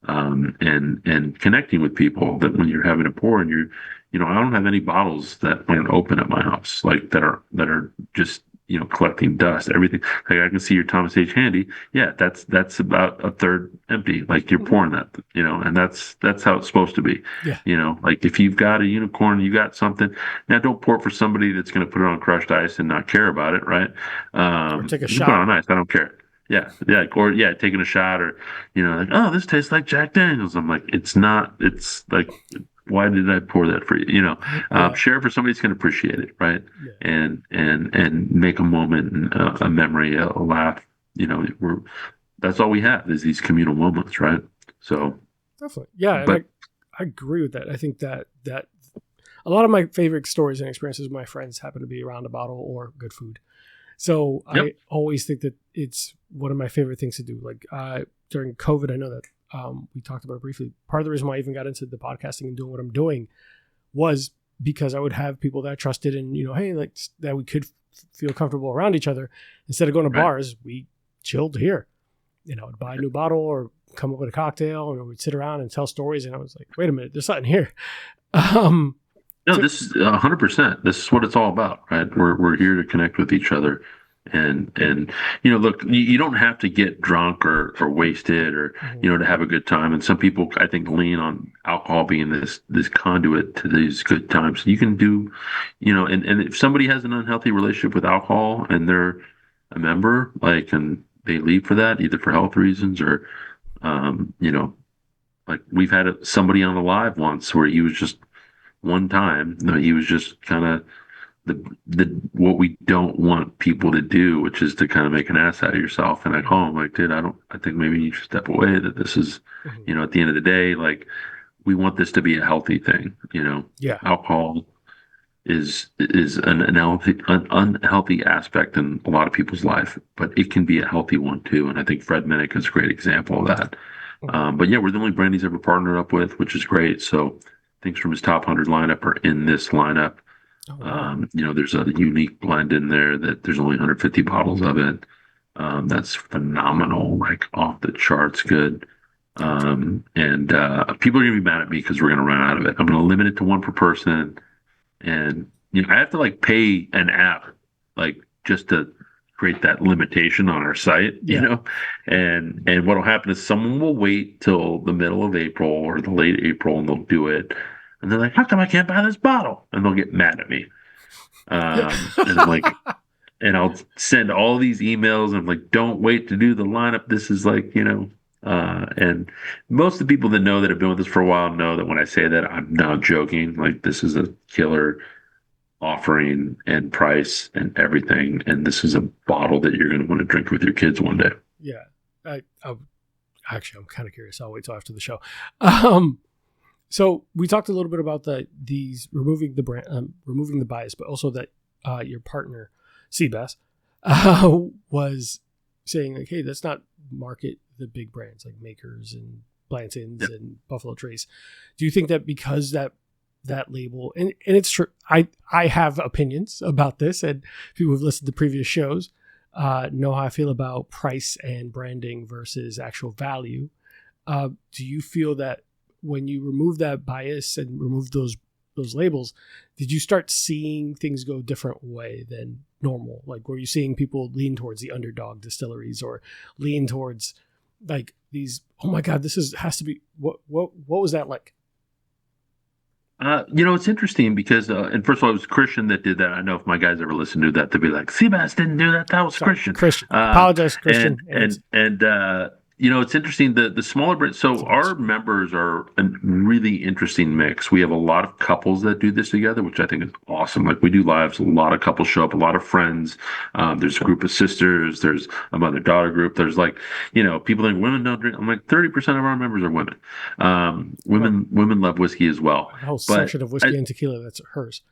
and connecting with people. That when you're having a pour and I don't have any bottles that aren't open at my house, like that are just collecting dust, everything. Like I can see your Thomas H. Handy. Yeah, that's about a third empty. Like you're pouring that, and that's how it's supposed to be. Yeah. Like if you've got a unicorn, you got something. Now don't pour it for somebody that's going to put it on crushed ice and not care about it, right? Or take a You shot. put it on ice. I don't care. Yeah, yeah, or yeah, taking a shot, or like, oh, this tastes like Jack Daniels. I'm like, it's not. It's like, why did I pour that for you? Yeah. Share it for somebody that's going to appreciate it, right? Yeah. And make a moment, and a memory, a laugh. That's all we have is these communal moments, right? So Definitely, yeah, but and I agree with that. I think that a lot of my favorite stories and experiences with my friends happen to be around a bottle or good food. So yep, I always think that it's one of my favorite things to do. Like during COVID, I know that we talked about it briefly. Part of the reason why I even got into the podcasting and doing what I'm doing was because I would have people that I trusted and, hey, like that we could feel comfortable around each other. Instead of going to right. bars, we chilled here. I'd buy a new bottle or come up with a cocktail, and we'd sit around and tell stories. And I was like, wait a minute, there's something here. No, this is 100%. This is what it's all about, right? We're here to connect with each other, and look, you don't have to get drunk or wasted or to have a good time. And some people, I think, lean on alcohol being this conduit to these good times. You can do, and if somebody has an unhealthy relationship with alcohol and they're a member, like, and they leave for that, either for health reasons or, like we've had somebody on the live once where he was just one time. No, he was just kind of the what we don't want people to do, which is to kind of make an ass out of yourself. And I call him like, dude, I think maybe you should step away. That this is, at the end of the day, like we want this to be a healthy thing. Yeah. Alcohol is an unhealthy aspect in a lot of people's life, but it can be a healthy one too. And I think Fred Minnick is a great example of that. But yeah, we're the only brand he's ever partnered up with, which is great. So things from his top 100 lineup are in this lineup. Oh, wow. There's a unique blend in there that there's only 150 bottles of it. That's phenomenal, like off the charts good. And people are going to be mad at me because we're going to run out of it. I'm going to limit it to one per person. And, I have to like pay an app, like just to create that limitation on our site, and what'll happen is someone will wait till the middle of April or the late April and they'll do it. And they're like, how come I can't buy this bottle? And they'll get mad at me. And I'm like, and I'll send all these emails. And I'm like, don't wait to do the lineup. This is like, and most of the people that know that have been with us for a while know that when I say that, I'm not joking. Like this is a killer offering and price and everything. And this is a bottle that you're going to want to drink with your kids one day. Yeah. Actually, I'm kind of curious. I'll wait till after the show. So we talked a little bit about these removing the brand, removing the bias, but also that your partner, Seabass, was saying like, hey, let's not market the big brands like Makers and Blanton's and Buffalo Trace. Do you think that because that label, and it's true, I have opinions about this, and people who've listened to previous shows know how I feel about price and branding versus actual value. Do you feel that when you remove that bias and remove those labels, did you start seeing things go a different way than normal? Like, were you seeing people lean towards the underdog distilleries or lean towards like these, oh my God, has to be, what was that like? It's interesting because, and first of all, it was Christian that did that. I know if my guys ever listen to that, they'll be like, Seabass didn't do that. That was Christian. Apologize, Christian. And it's interesting. The smaller brands. So our members are a really interesting mix. We have a lot of couples that do this together, which I think is awesome. Like we do lives, a lot of couples show up, a lot of friends. There's a group of sisters. There's a mother-daughter group. There's like, people think women don't drink. I'm like 30% of our members are women. Women love whiskey as well. A whole section of whiskey and tequila that's hers.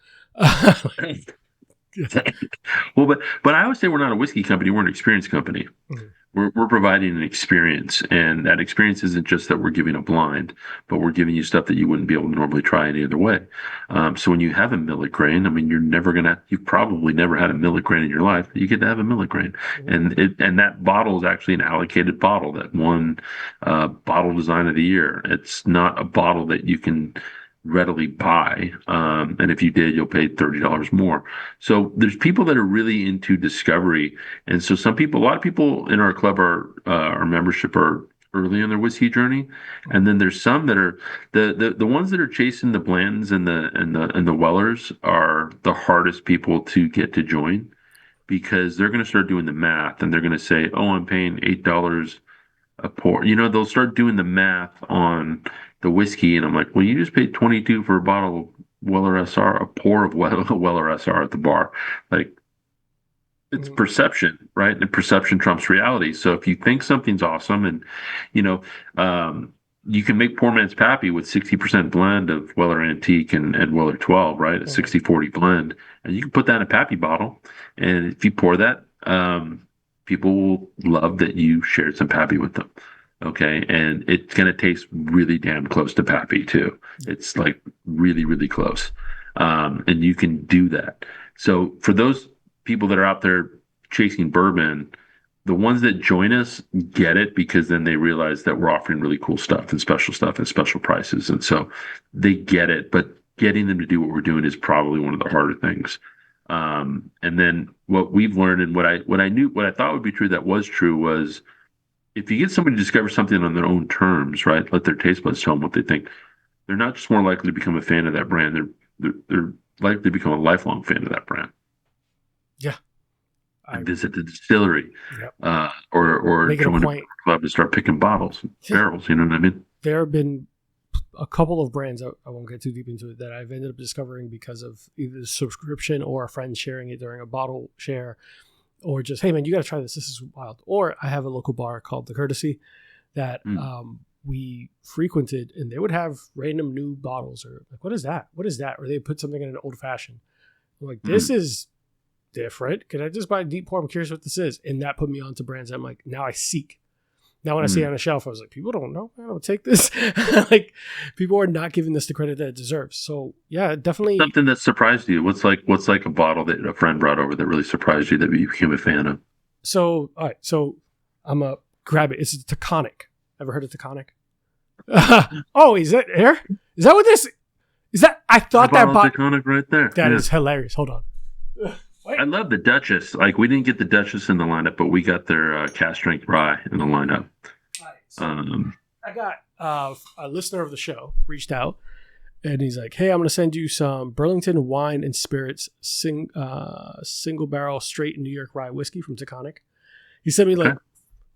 Well, but I always say we're not a whiskey company. We're an experience company. Mm-hmm. We're providing an experience, and that experience isn't just that we're giving a blind, but we're giving you stuff that you wouldn't be able to normally try any other way. So when you have a millet grain, I mean, you've probably never had a millet grain in your life, but you get to have a millet grain. Mm-hmm. And that bottle is actually an allocated bottle that won bottle design of the year. It's not a bottle that you can readily buy. And if you did, you'll pay $30 more. So there's people that are really into discovery. And so a lot of people in our club our membership are early in their whiskey journey. And then there's some that are the ones that are chasing the blends and the Wellers are the hardest people to get to join, because they're going to start doing the math and they're going to say, oh, I'm paying $8 a pour. They'll start doing the math on the whiskey, and I'm like, well, you just paid 22 for a bottle of Weller SR, a pour of Weller SR at the bar. Like, it's perception, right? And perception trumps reality. So if you think something's awesome, and you can make poor man's Pappy with 60% blend of Weller Antique and Weller 12, right? A 60-40 blend, and you can put that in a Pappy bottle, and if you pour that, people will love that you shared some Pappy with them. Okay. And it's going to taste really damn close to Pappy too. It's like really, really close. And you can do that. So for those people that are out there chasing bourbon, the ones that join us get it, because then they realize that we're offering really cool stuff and special prices. And so they get it, but getting them to do what we're doing is probably one of the harder things. And then what we've learned, and what I thought would be true that was true, was if you get somebody to discover something on their own terms, right? Let their taste buds tell them what they think. They're not just more likely to become a fan of that brand. They're likely to become a lifelong fan of that brand. Yeah. And visit the distillery, yep. or join a club and start picking bottles, barrels. You know what I mean? There have been a couple of brands, I won't get too deep into it, that I've ended up discovering because of either the subscription or a friend sharing it during a bottle share, or just, hey man, you got to try this. This is wild. Or I have a local bar called The Courtesy that we frequented, and they would have random new bottles, or like, what is that? What is that? Or they put something in an old fashioned. I'm like, this is different. Can I just buy a deep pour? I'm curious what this is. And that put me onto brands I'm like, now I seek. Now when I see it on the shelf, I was like, people don't know. I don't take this. Like, people are not giving this the credit that it deserves. So yeah, definitely. Something that surprised you. What's like a bottle that a friend brought over that really surprised you that you became a fan of? So, all right. So I'm going to grab it. It's a Taconic. Ever heard of Taconic? Oh, is that here? Is that what this is? That I thought that bottle Taconic right there. That is hilarious. Hold on. I love the Duchess. Like, we didn't get the Duchess in the lineup, but we got their cast strength rye in the lineup. Right, so I got a listener of the show reached out, and he's like, "Hey, I'm going to send you some Burlington Wine and Spirits single barrel straight New York rye whiskey from Taconic." He sent me like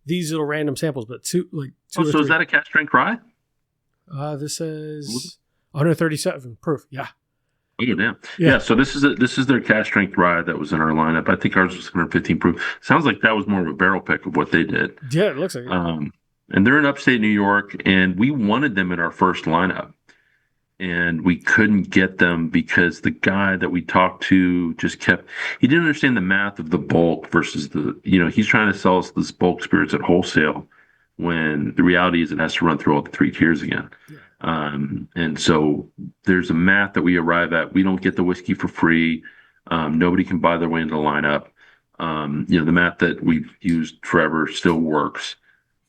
these little random samples, but two. So is that a cast strength rye? This says 137 proof. Yeah. Oh damn! Yeah. So this is their cast strength rye that was in our lineup. I think ours was 115 proof. Sounds like that was more of a barrel pick of what they did. Yeah, it looks like it. And they're in upstate New York, and we wanted them in our first lineup, and we couldn't get them because the guy that we talked to he didn't understand the math of the bulk versus he's trying to sell us this bulk spirits at wholesale, when the reality is it has to run through all the three tiers again. Yeah. And so there's a math that we arrive at. We don't get the whiskey for free. Nobody can buy their way into the lineup. The math that we've used forever still works.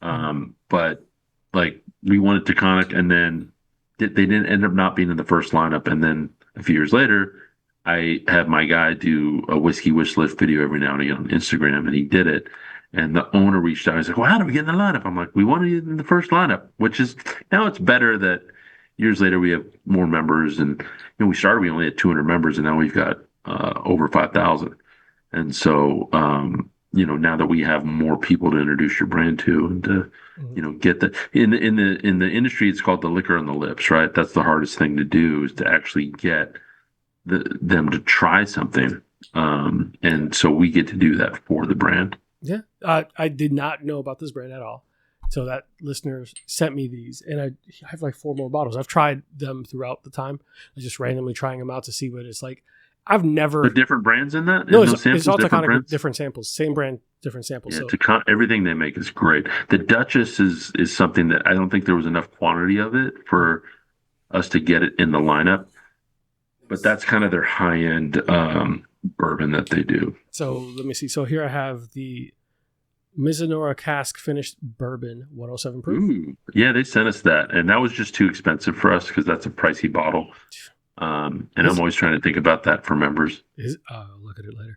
But like, we wanted Taconic, and then they didn't end up not being in the first lineup. And then a few years later, I have my guy do a whiskey wish list video every now and again on Instagram, and he did it. And the owner reached out. He's like, well, how do we get in the lineup? I'm like, we wanted you in the first lineup, which is, now it's better that years later we have more members. And we started, we only had 200 members, and now we've got over 5,000. And so, now that we have more people to introduce your brand to, and to, get the, in the industry, it's called the liquor on the lips, right? That's the hardest thing to do, is to actually get them to try something. And so we get to do that for the brand. Yeah, I did not know about this brand at all. So that listener sent me these, and I have like 4 more bottles. I've tried them throughout the time. I'm just randomly trying them out to see what it's like. I've never... But different brands in that? No, it's all Taconic with different samples. Same brand, different samples. Yeah, so. Everything they make is great. The Duchess is something that I don't think there was enough quantity of it for us to get it in the lineup. But that's kind of their high-end bourbon that they do. So let me see. So here I have the Mizunara cask finished bourbon, 107 proof. Ooh, yeah, they sent us that, and that was just too expensive for us because that's a pricey bottle. And I'm always trying to think about that for members. I'll look at it later.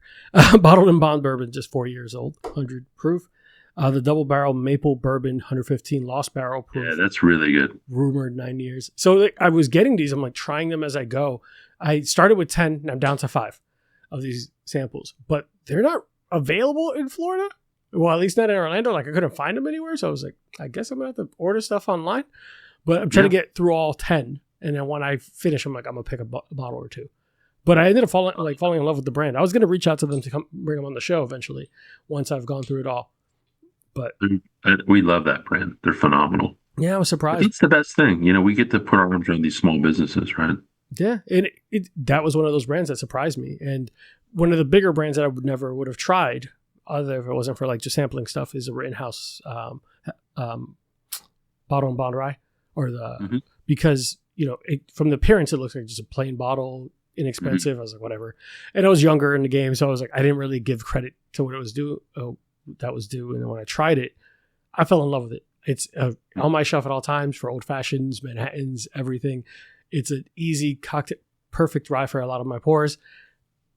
Bottled in bond bourbon, just 4 years old, 100 proof. The double barrel maple bourbon, 115 lost barrel proof. Yeah, that's really good. Rumored 9 years. So like, I was getting these. I'm like trying them as I go. I started with 10, and I'm down to 5 of these samples, but they're not available in Florida. Well, at least not in Orlando. Like I couldn't find them anywhere. So I was like, I guess I'm going to have to order stuff online. But I'm trying to get through all 10. And then when I finish, I'm like, I'm going to pick a bottle or two. But I ended up falling in love with the brand. I was going to reach out to them to come bring them on the show eventually once I've gone through it all. But we love that brand. They're phenomenal. Yeah, I was surprised. It's the best thing. We get to put our arms around these small businesses, right? Yeah, and that was one of those brands that surprised me. And one of the bigger brands that I would have tried, other if it wasn't for like just sampling stuff, is a in-house bottle and bond rye, or the because from the appearance it looks like just a plain bottle, inexpensive. I was like, whatever. And I was younger in the game, so I was like, I didn't really give credit to what it was due. That was due. And then when I tried it, I fell in love with it. It's on my shelf at all times for old fashions, Manhattans, everything. It's an easy cocktail, perfect rye for a lot of my pours.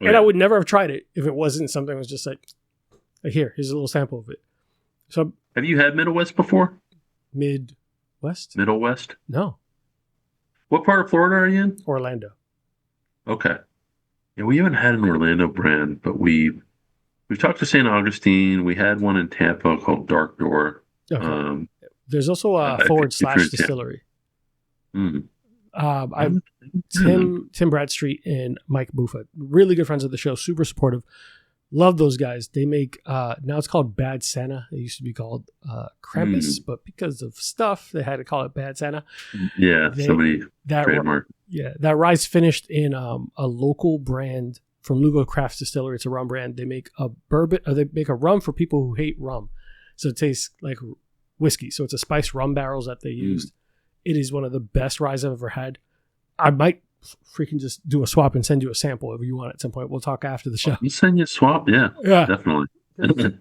Yeah. And I would never have tried it if it wasn't something that was just like here's a little sample of it. So have you had Middle West before? Midwest? Middle West? No. What part of Florida are you in? Orlando. Okay. Yeah, we haven't had an Orlando brand, but we've talked to St. Augustine. We had one in Tampa called Dark Door. Okay. There's also a /Distillery. Tim Bradstreet and Mike Buffa, really good friends of the show, super supportive. Love those guys. They make now it's called Bad Santa. It used to be called Krampus, but because of stuff, they had to call it Bad Santa. Yeah, somebody trademark. That rye's finished in a local brand from Lugo Craft Distillery. It's a rum brand. They make a bourbon. They make a rum for people who hate rum, so it tastes like whiskey. So it's a spiced rum barrels that they used. It is one of the best ryes I've ever had. I might freaking just do a swap and send you a sample if you want at some point. We'll talk after the show. You send you a swap? Yeah, definitely.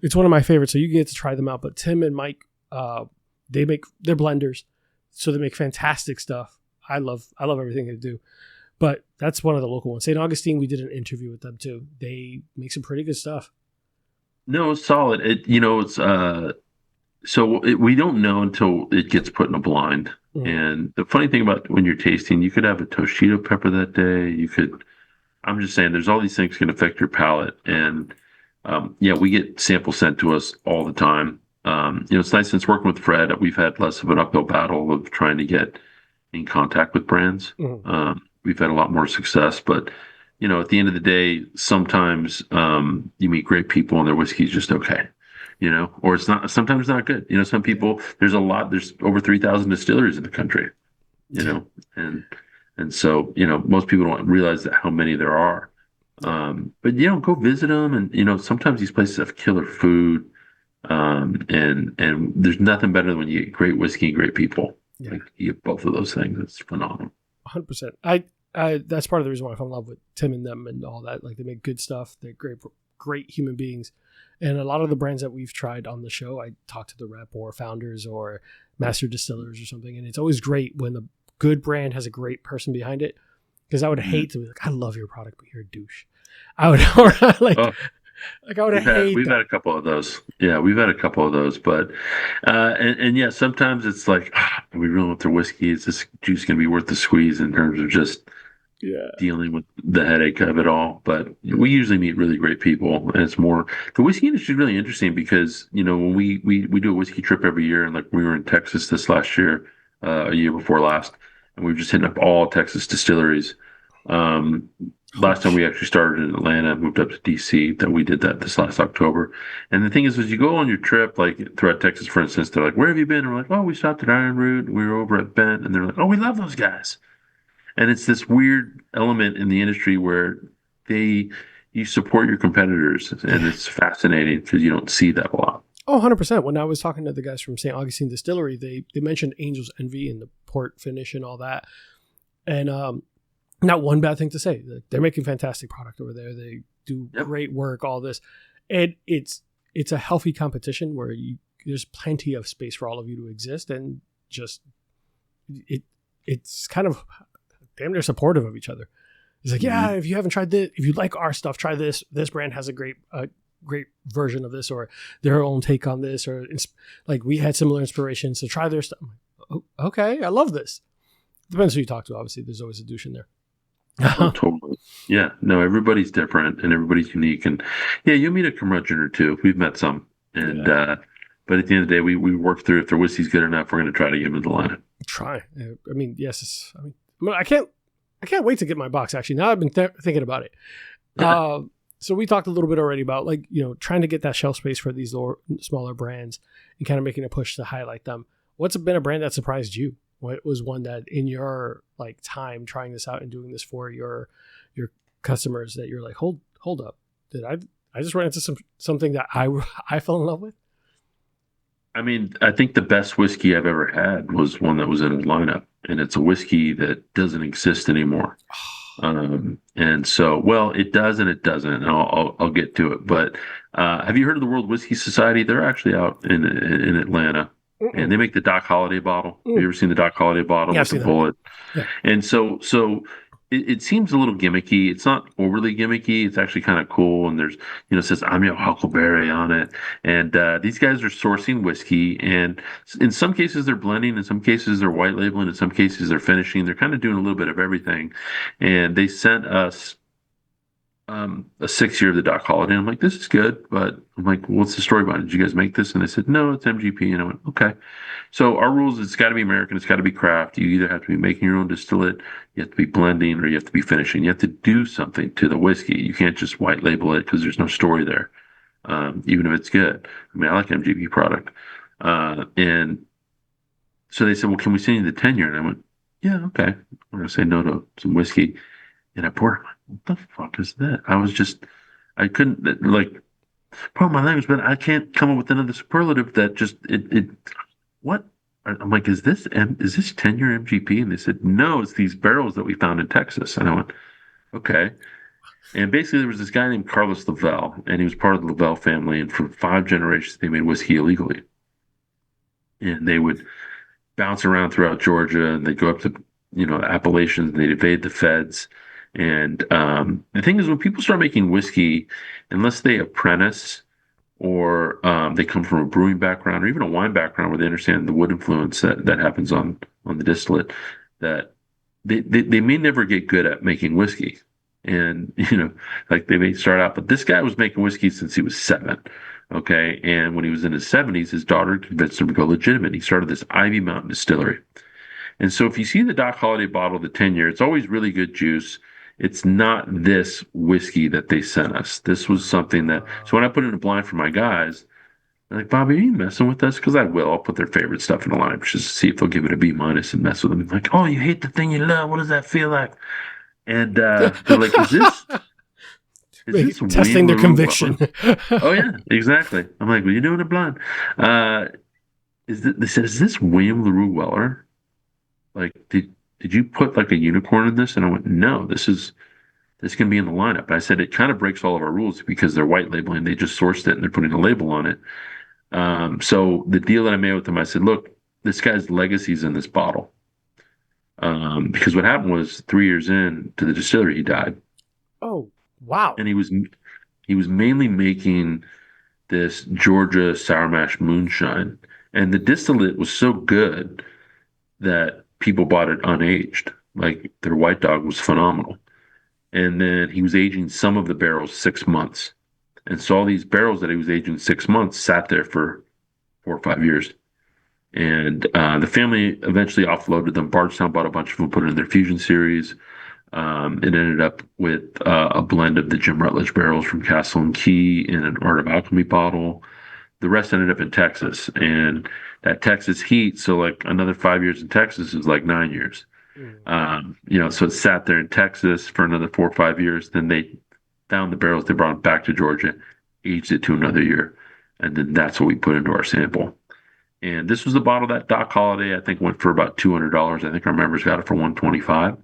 It's one of my favorites, so you get to try them out. But Tim and Mike, they're blenders, so they make fantastic stuff. I love everything they do. But that's one of the local ones. St. Augustine, we did an interview with them too. They make some pretty good stuff. No, it's solid. We don't know until it gets put in a blind. And the funny thing about when you're tasting, you could have a Toshito pepper that day. I'm just saying, there's all these things can affect your palate. And we get samples sent to us all the time. It's nice since working with Fred, we've had less of an uphill battle of trying to get in contact with brands. We've had a lot more success, but at the end of the day, sometimes you meet great people and their whiskey's just okay. Or it's not, sometimes not good. Some people, there's over 3,000 distilleries in the country, and so, most people don't realize how many there are. But, go visit them. And, sometimes these places have killer food. And there's nothing better than when you get great whiskey and great people. Yeah. Like, you get both of those things. It's phenomenal. 100%. I that's part of the reason why I fell in love with Tim and them and all that. Like, they make good stuff. They're great human beings. And a lot of the brands that we've tried on the show, I talk to the rep or founders or master distillers or something. And it's always great when the good brand has a great person behind it. Because I would hate to be like, I love your product, but you're a douche. I would We've had a couple of those. Yeah, we've had a couple of those. But, sometimes it's like, are we really with their whiskey? Is this juice going to be worth the squeeze in terms of just dealing with the headache of it all? But we usually meet really great people. And it's more, the whiskey industry is really interesting because, when we do a whiskey trip every year, and like we were in Texas this last year, a year before last, and we've just hitting up all Texas distilleries. Last time we actually started in Atlanta, moved up to DC. That we did that this last October. And the thing is you go on your trip, like throughout Texas, for instance, they're like, "Where have you been?" And we're like, "Oh, we stopped at Iron Root. We were over at Bent." And they're like, "Oh, we love those guys." And it's this weird element in the industry where you support your competitors, and it's fascinating because you don't see that a lot. Oh, 100%. When I was talking to the guys from St. Augustine Distillery, they mentioned Angel's Envy and the port finish and all that. And not one bad thing to say. They're making fantastic product over there. They do great work, all this. And it's it's a healthy competition where there's plenty of space for all of you to exist, and just it's kind of damn near supportive of each other. It's like, yeah, if you haven't tried this, if you like our stuff, try this. This brand has a great version of this, or their own take on this, or like we had similar inspirations, so try their stuff. Oh, okay, I love this. Depends who you talk to. Obviously, there's always a douche in there. Oh, totally. Yeah. No, everybody's different and everybody's unique. And yeah, you'll meet a curmudgeon or two. We've met some. And but at the end of the day, we work through if their whiskey's good enough, we're going to try to get them in the lineup. Try. I mean, yes. I can't wait to get my box. Actually, now I've been thinking about it. So we talked a little bit already about, like, you know, trying to get that shelf space for these smaller brands and kind of making a push to highlight them. What's been a brand that surprised you? What was one that in your like time trying this out and doing this for your customers that you're like, hold up, did I just ran into something that I fell in love with? I mean, I think the best whiskey I've ever had was one that was in a lineup, and it's a whiskey that doesn't exist anymore. And so, well, it does and it doesn't, and I'll get to it. But have you heard of the World Whiskey Society? They're actually out in Atlanta, and they make the Doc Holliday bottle. Have you ever seen the Doc Holliday bottle with the bullet? Yeah. And so it seems a little gimmicky. It's not overly gimmicky. It's actually kind of cool. And there's, it says, I'm your Huckleberry on it. And these guys are sourcing whiskey. And in some cases, they're blending. In some cases, they're white labeling. In some cases, they're finishing. They're kind of doing a little bit of everything. And they sent us a 6-year of the Doc Holliday. I'm like, this is good. But I'm like, what's the story about it? Did you guys make this? And they said, no, it's MGP. And I went, okay. So our rules, it's got to be American. It's got to be craft. You either have to be making your own distillate, you have to be blending, or you have to be finishing. You have to do something to the whiskey. You can't just white label it because there's no story there, even if it's good. I mean, I like MGP product. And so they said, well, can we send you the 10-year? And I went, yeah, okay. We're going to say no to some whiskey. And I poured it. What the fuck is that? I couldn't, like, pardon my language, but I can't come up with another superlative that just, what? I'm like, is this 10-year MGP? And they said, no, it's these barrels that we found in Texas. And I went, okay. And basically there was this guy named Carlos Lavelle, and he was part of the Lavelle family. And for 5 generations, they made whiskey illegally. And they would bounce around throughout Georgia, and they'd go up to, Appalachians, and they'd evade the feds. And the thing is, when people start making whiskey, unless they apprentice or they come from a brewing background or even a wine background where they understand the wood influence that happens on the distillate, that they may never get good at making whiskey. And, like they may start out, but this guy was making whiskey since he was 7. Okay. And when he was in his 70s, his daughter convinced him to go legitimate. He started this Ivy Mountain Distillery. And so if you see the Doc Holliday bottle, the 10-year, it's always really good juice. It's not this whiskey that they sent us. This was something that, so when I put it in a blind for my guys, they're like, Bobby, are you messing with us? Because I will. I'll put their favorite stuff in the line, just to see if they'll give it a B- and mess with them. I'm like, oh, you hate the thing you love. What does that feel like? And they're like, is this testing their conviction? Oh, yeah, exactly. I'm like, well, you're doing it blind. They said, is this William LaRue Weller? Like, did you put like a unicorn in this? And I went, no, this can be in the lineup. I said, it kind of breaks all of our rules because they're white labeling. They just sourced it and they're putting a label on it. So the deal that I made with them, I said, look, this guy's legacy's in this bottle. Because what happened was 3 years in to the distillery, he died. Oh, wow. And he was mainly making this Georgia sour mash moonshine. And the distillate was so good that people bought it unaged. Like their White Dog was phenomenal. And then he was aging some of the barrels 6 months. And so all these barrels that he was aging 6 months sat there for 4 or 5 years. And the family eventually offloaded them. Bardstown bought a bunch of them, put it in their Fusion series. It ended up with a blend of the Jim Rutledge barrels from Castle and Key in an Art of Alchemy bottle. The rest ended up in Texas. And that Texas heat, so like another 5 years in Texas is like 9 years. So it sat there in Texas for another 4 or 5 years. Then they found the barrels, they brought it back to Georgia, aged it to another year. And then that's what we put into our sample. And this was the bottle that Doc Holliday, I think, went for about $200. I think our members got it for $125.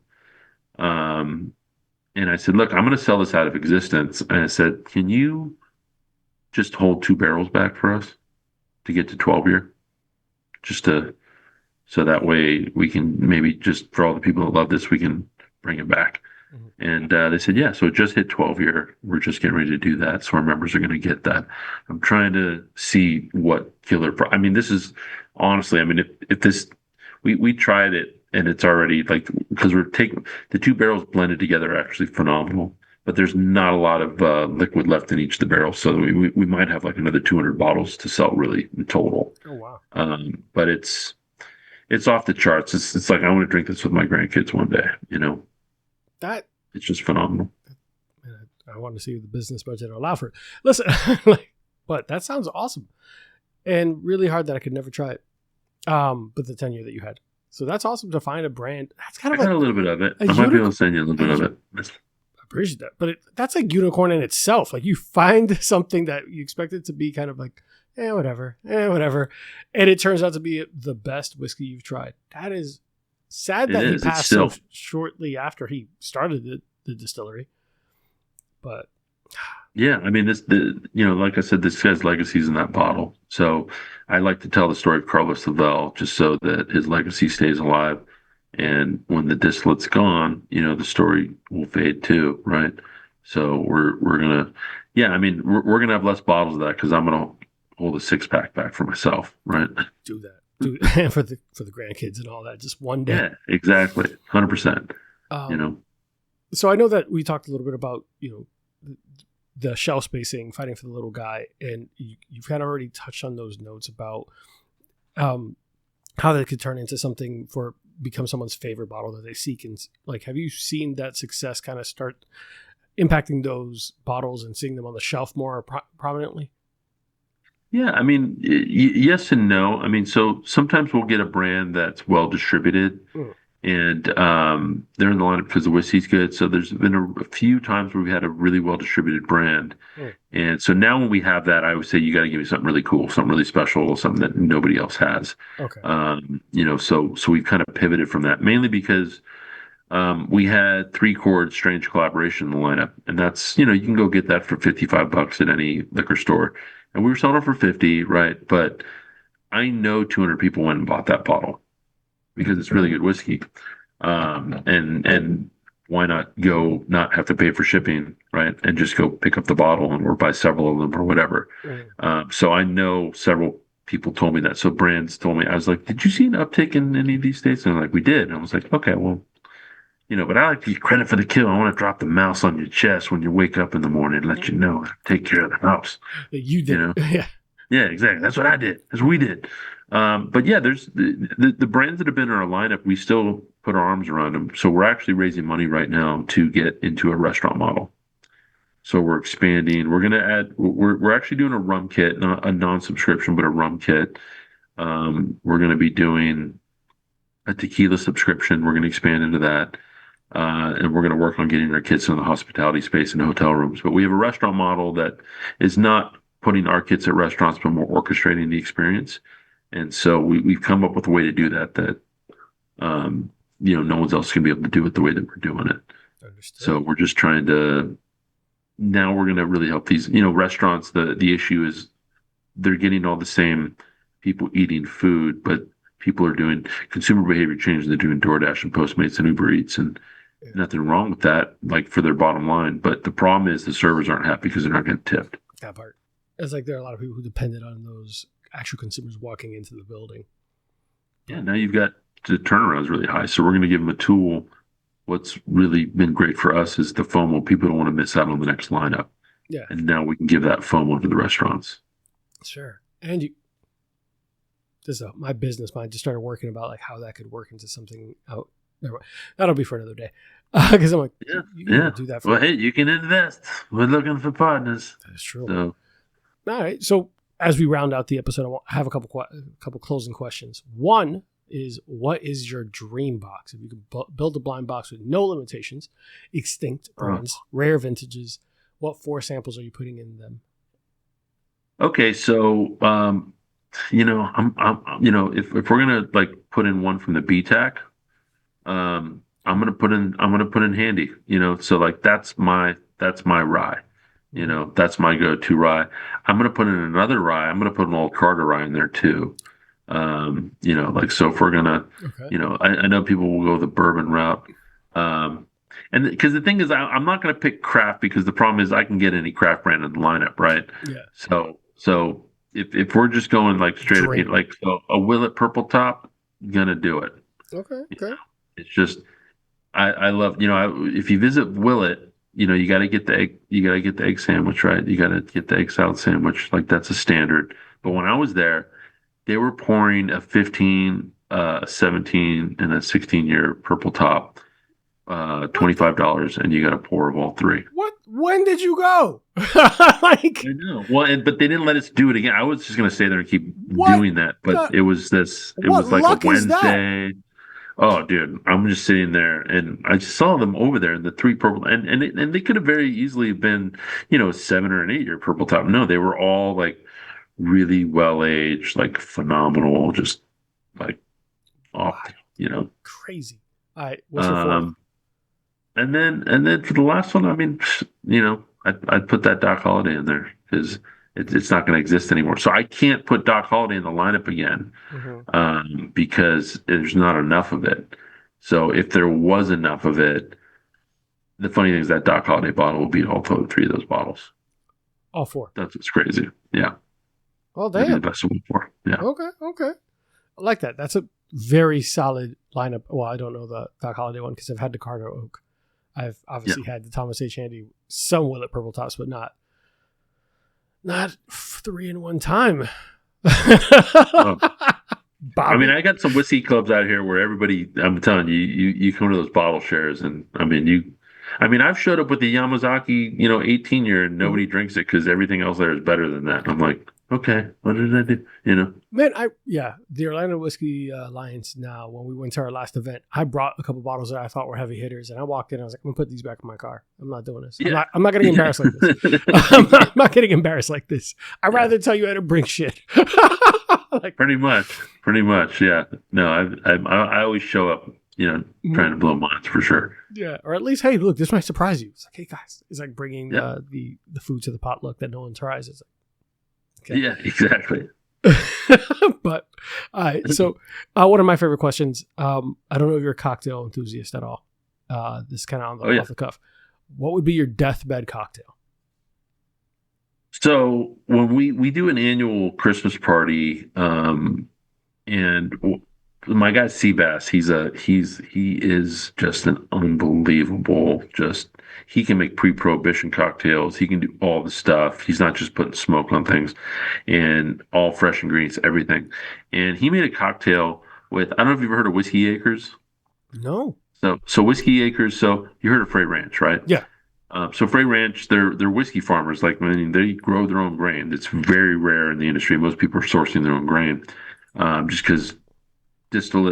And I said, look, I'm going to sell this out of existence. And I said, can you just hold 2 barrels back for us to get to 12 year, just to so that way we can maybe just for all the people that love this, we can bring it back. Mhm. And they said, yeah, so it just hit 12 year. We're just getting ready to do that. So our members are going to get that. I'm trying to see what I mean, this is honestly, I mean, if this, we tried it and it's already like, because we're taking the 2 barrels blended together are actually phenomenal, but there's not a lot of liquid left in each of the barrels. So we might have like another 200 bottles to sell really in total. Oh, wow. But it's off the charts. It's like, I want to drink this with my grandkids one day, you know? That It's just phenomenal. Man, I want to see the business budget allow for it. Listen, but that sounds awesome and really hard that I could never try it. But the tenure that you had, so that's awesome to find a brand. That's kind I of got like a little bit of it. I might be able to send you a little bit of it. I appreciate that, but that's like unicorn in itself. Like you find something that you expect it to be kind of like, whatever, and it turns out to be the best whiskey you've tried. That is sad that he passed so shortly after he started the distillery. But yeah, I mean, like I said, this guy's legacy's in that bottle. So I like to tell the story of Carlos Lavelle just so that his legacy stays alive. And when the distillate's gone, the story will fade too, right? So we're gonna, yeah, I mean, we're gonna have less bottles of that because I'm gonna hold a 6-pack back for myself, right? Do that for the grandkids and all that. Just one day. Yeah, exactly, 100%. So I know that we talked a little bit about the shelf spacing, fighting for the little guy, and you've kind of already touched on those notes about how that could turn into something become someone's favorite bottle that they seek. And like, have you seen that success kind of start impacting those bottles and seeing them on the shelf more prominently? Yeah, I mean, yes and no. I mean, so sometimes we'll get a brand that's well distributed, and they're in the lineup because the whiskey's good. So there's been a few times where we've had a really well distributed brand, and so now when we have that, I would say you got to give me something really cool, something really special, something that nobody else has. Okay. So we've kind of pivoted from that mainly because we had 3 Chord Strange Collaboration in the lineup, and that's you can go get that for $55 at any liquor store, and we were selling it for 50, right? But I know 200 people went and bought that bottle because it's really good whiskey, and why not go not have to pay for shipping, right? And just go pick up the bottle or buy several of them or whatever. So I know several people told me that. So brands told me, I was like, did you see an uptick in any of these states? And they're like, we did. And I was like, okay, well, but I like to get credit for the kill. I want to drop the mouse on your chest when you wake up in the morning and let you know, take care of the house. You did. Yeah. Yeah, exactly. That's what I did. That's what we did. But yeah, there's the brands that have been in our lineup, we still put our arms around them. So we're actually raising money right now to get into a restaurant model. So we're expanding. We're going to add, we're actually doing a rum kit, not a non-subscription, but a rum kit. We're going to be doing a tequila subscription. We're going to expand into that. And we're going to work on getting our kits in the hospitality space and hotel rooms. But we have a restaurant model that is not putting our kits at restaurants, but more orchestrating the experience. And so we've come up with a way to do that no one else can be able to do it the way that we're doing it. Understood. So we're just trying to, now we're going to really help these, restaurants. The issue is they're getting all the same people eating food, but people are doing consumer behavior change. They're doing DoorDash and Postmates and Uber Eats, and nothing wrong with that, like for their bottom line. But the problem is the servers aren't happy because they're not getting tipped. That part. It's like there are a lot of people who depended on those actual consumers walking into the building. Yeah, now you've got the turnaround is really high. So we're going to give them a tool. What's really been great for us is the FOMO. People don't want to miss out on the next lineup. Yeah. And now we can give that FOMO to the restaurants. Sure. And my business mind just started working about like how that could work into something out. That'll be for another day. Because I'm like, you can do that. Well, hey, you can invest. We're looking for partners. That's true. So. All right. So as we round out the episode, I have a couple closing questions. One is, what is your dream box? If you could build a blind box with no limitations, extinct brands, rare vintages, what 4 samples are you putting in them? Okay, so I'm if we're gonna like put in one from the BTAC, I'm gonna put in Handy. So like that's my rye. You know, that's my go-to rye. I'm gonna put in another rye. I'm gonna put an old Carter rye in there too. You know, like so if we're gonna, Okay. you know, I know people will go the bourbon route. Um, and because the thing is, I'm not gonna pick craft because the problem is I can get any craft brand in the lineup, right? Yeah. So if we're just going like straight up, Drink. like so a Willet Purple Top, gonna do it. Okay. You Okay. know, it's just I love, you know, if you visit Willet, you know, you got to get the egg, you got to get the egg sandwich, right? You got to get the egg salad sandwich. Like that's a standard. But when I was there, they were pouring a 15, a 17, and a 16-year purple top, What? $25, and you got a pour of all three. What? When did you go? Like I know. Well, but they didn't let us do it again. I was just going to stay there and keep what? doing that, but The, it what was like a luck is that? Wednesday. Oh, dude, I'm just sitting there, and I just saw them over there, and the three purple, and they could have very easily been, you know, 7 or 8 year purple top. No, they were all like really well aged, like phenomenal, just like Wow. off, you know. Crazy. All right. What's your fourth? And then for the last one, I mean, you know, I'd put that Doc Holliday in there because it's not going to exist anymore. So I can't put Doc Holliday in the lineup again Mm-hmm. because there's not enough of it. So if there was enough of it, the funny thing is that Doc Holliday bottle will beat all three of those bottles. All four. That's what's crazy. Yeah, Oh, that'd be the damn. best one for. Yeah, Okay. Okay. I like that. That's a very solid lineup. Well, I don't know the Doc Holiday one because I've had the Carter Oak. I've yeah. obviously had the Thomas H. Handy, some Willet Purple Tops, but not three in one time. Well, I Bobby. mean, I got some whiskey clubs out here where everybody. I'm telling you, you come to those bottle shares, and I mean, I've showed up with the Yamazaki, you know, 18-year, and Mhm. nobody drinks it because everything else there is better than that. I'm like, okay, what did I do? You know? Man, the Orlando Whiskey Alliance. Now, when we went to our last event, I brought a couple bottles that I thought were heavy hitters, and I walked in. I was like, "I'm gonna put these back in my car. I'm not doing this. Yeah. I'm not getting embarrassed like this. I'm not getting embarrassed like this. I'd rather tell you how to bring shit." Like, Pretty much, yeah. No, I always show up, you know, trying to blow minds for sure. yeah, or at least, hey, look, this might surprise you. It's like, hey guys, it's like bringing Yeah, the food to the potluck that no one tries. It's like, okay. yeah, exactly. But so one of my favorite questions. I don't know if you're a cocktail enthusiast at all. This is kind of Oh yeah. off the cuff. What would be your deathbed cocktail? So when we do an annual Christmas party, and my guy Seabass, he is just an unbelievable. Just he can make pre-prohibition cocktails. He can do all the stuff. He's not just putting smoke on things, and all fresh ingredients, everything. And he made a cocktail with I don't know if you've ever heard of Whiskey Acres. No. So Whiskey Acres. So you heard of Frey Ranch, right? Yeah. So Frey Ranch, they're whiskey farmers. Like I mean, they grow their own grain. It's very rare in the industry. Most people are sourcing their own grain, just because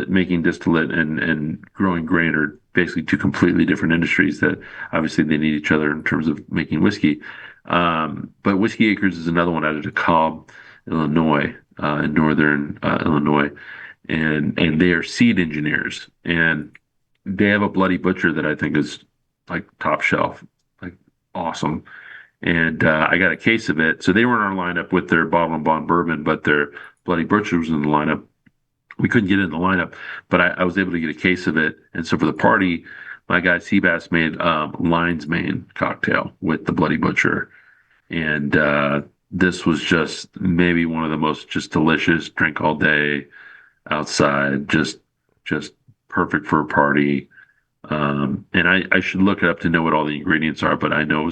making distillate and growing grain are basically two completely different industries that obviously they need each other in terms of making whiskey. But Whiskey Acres is another one out of DeKalb, Illinois, in northern Illinois, and they are seed engineers, and they have a Bloody Butcher that I think is like top shelf, like awesome. And I got a case of it. So they were in our lineup with their bottle and bond bourbon, but their Bloody Butcher was in the lineup. We couldn't get it in the lineup, but I was able to get a case of it. And so for the party, my guy Seabass made Lion's Mane cocktail with the Bloody Butcher. And this was just maybe one of the most just delicious drink all day outside, just perfect for a party. And I should look it up to know what all the ingredients are, but I know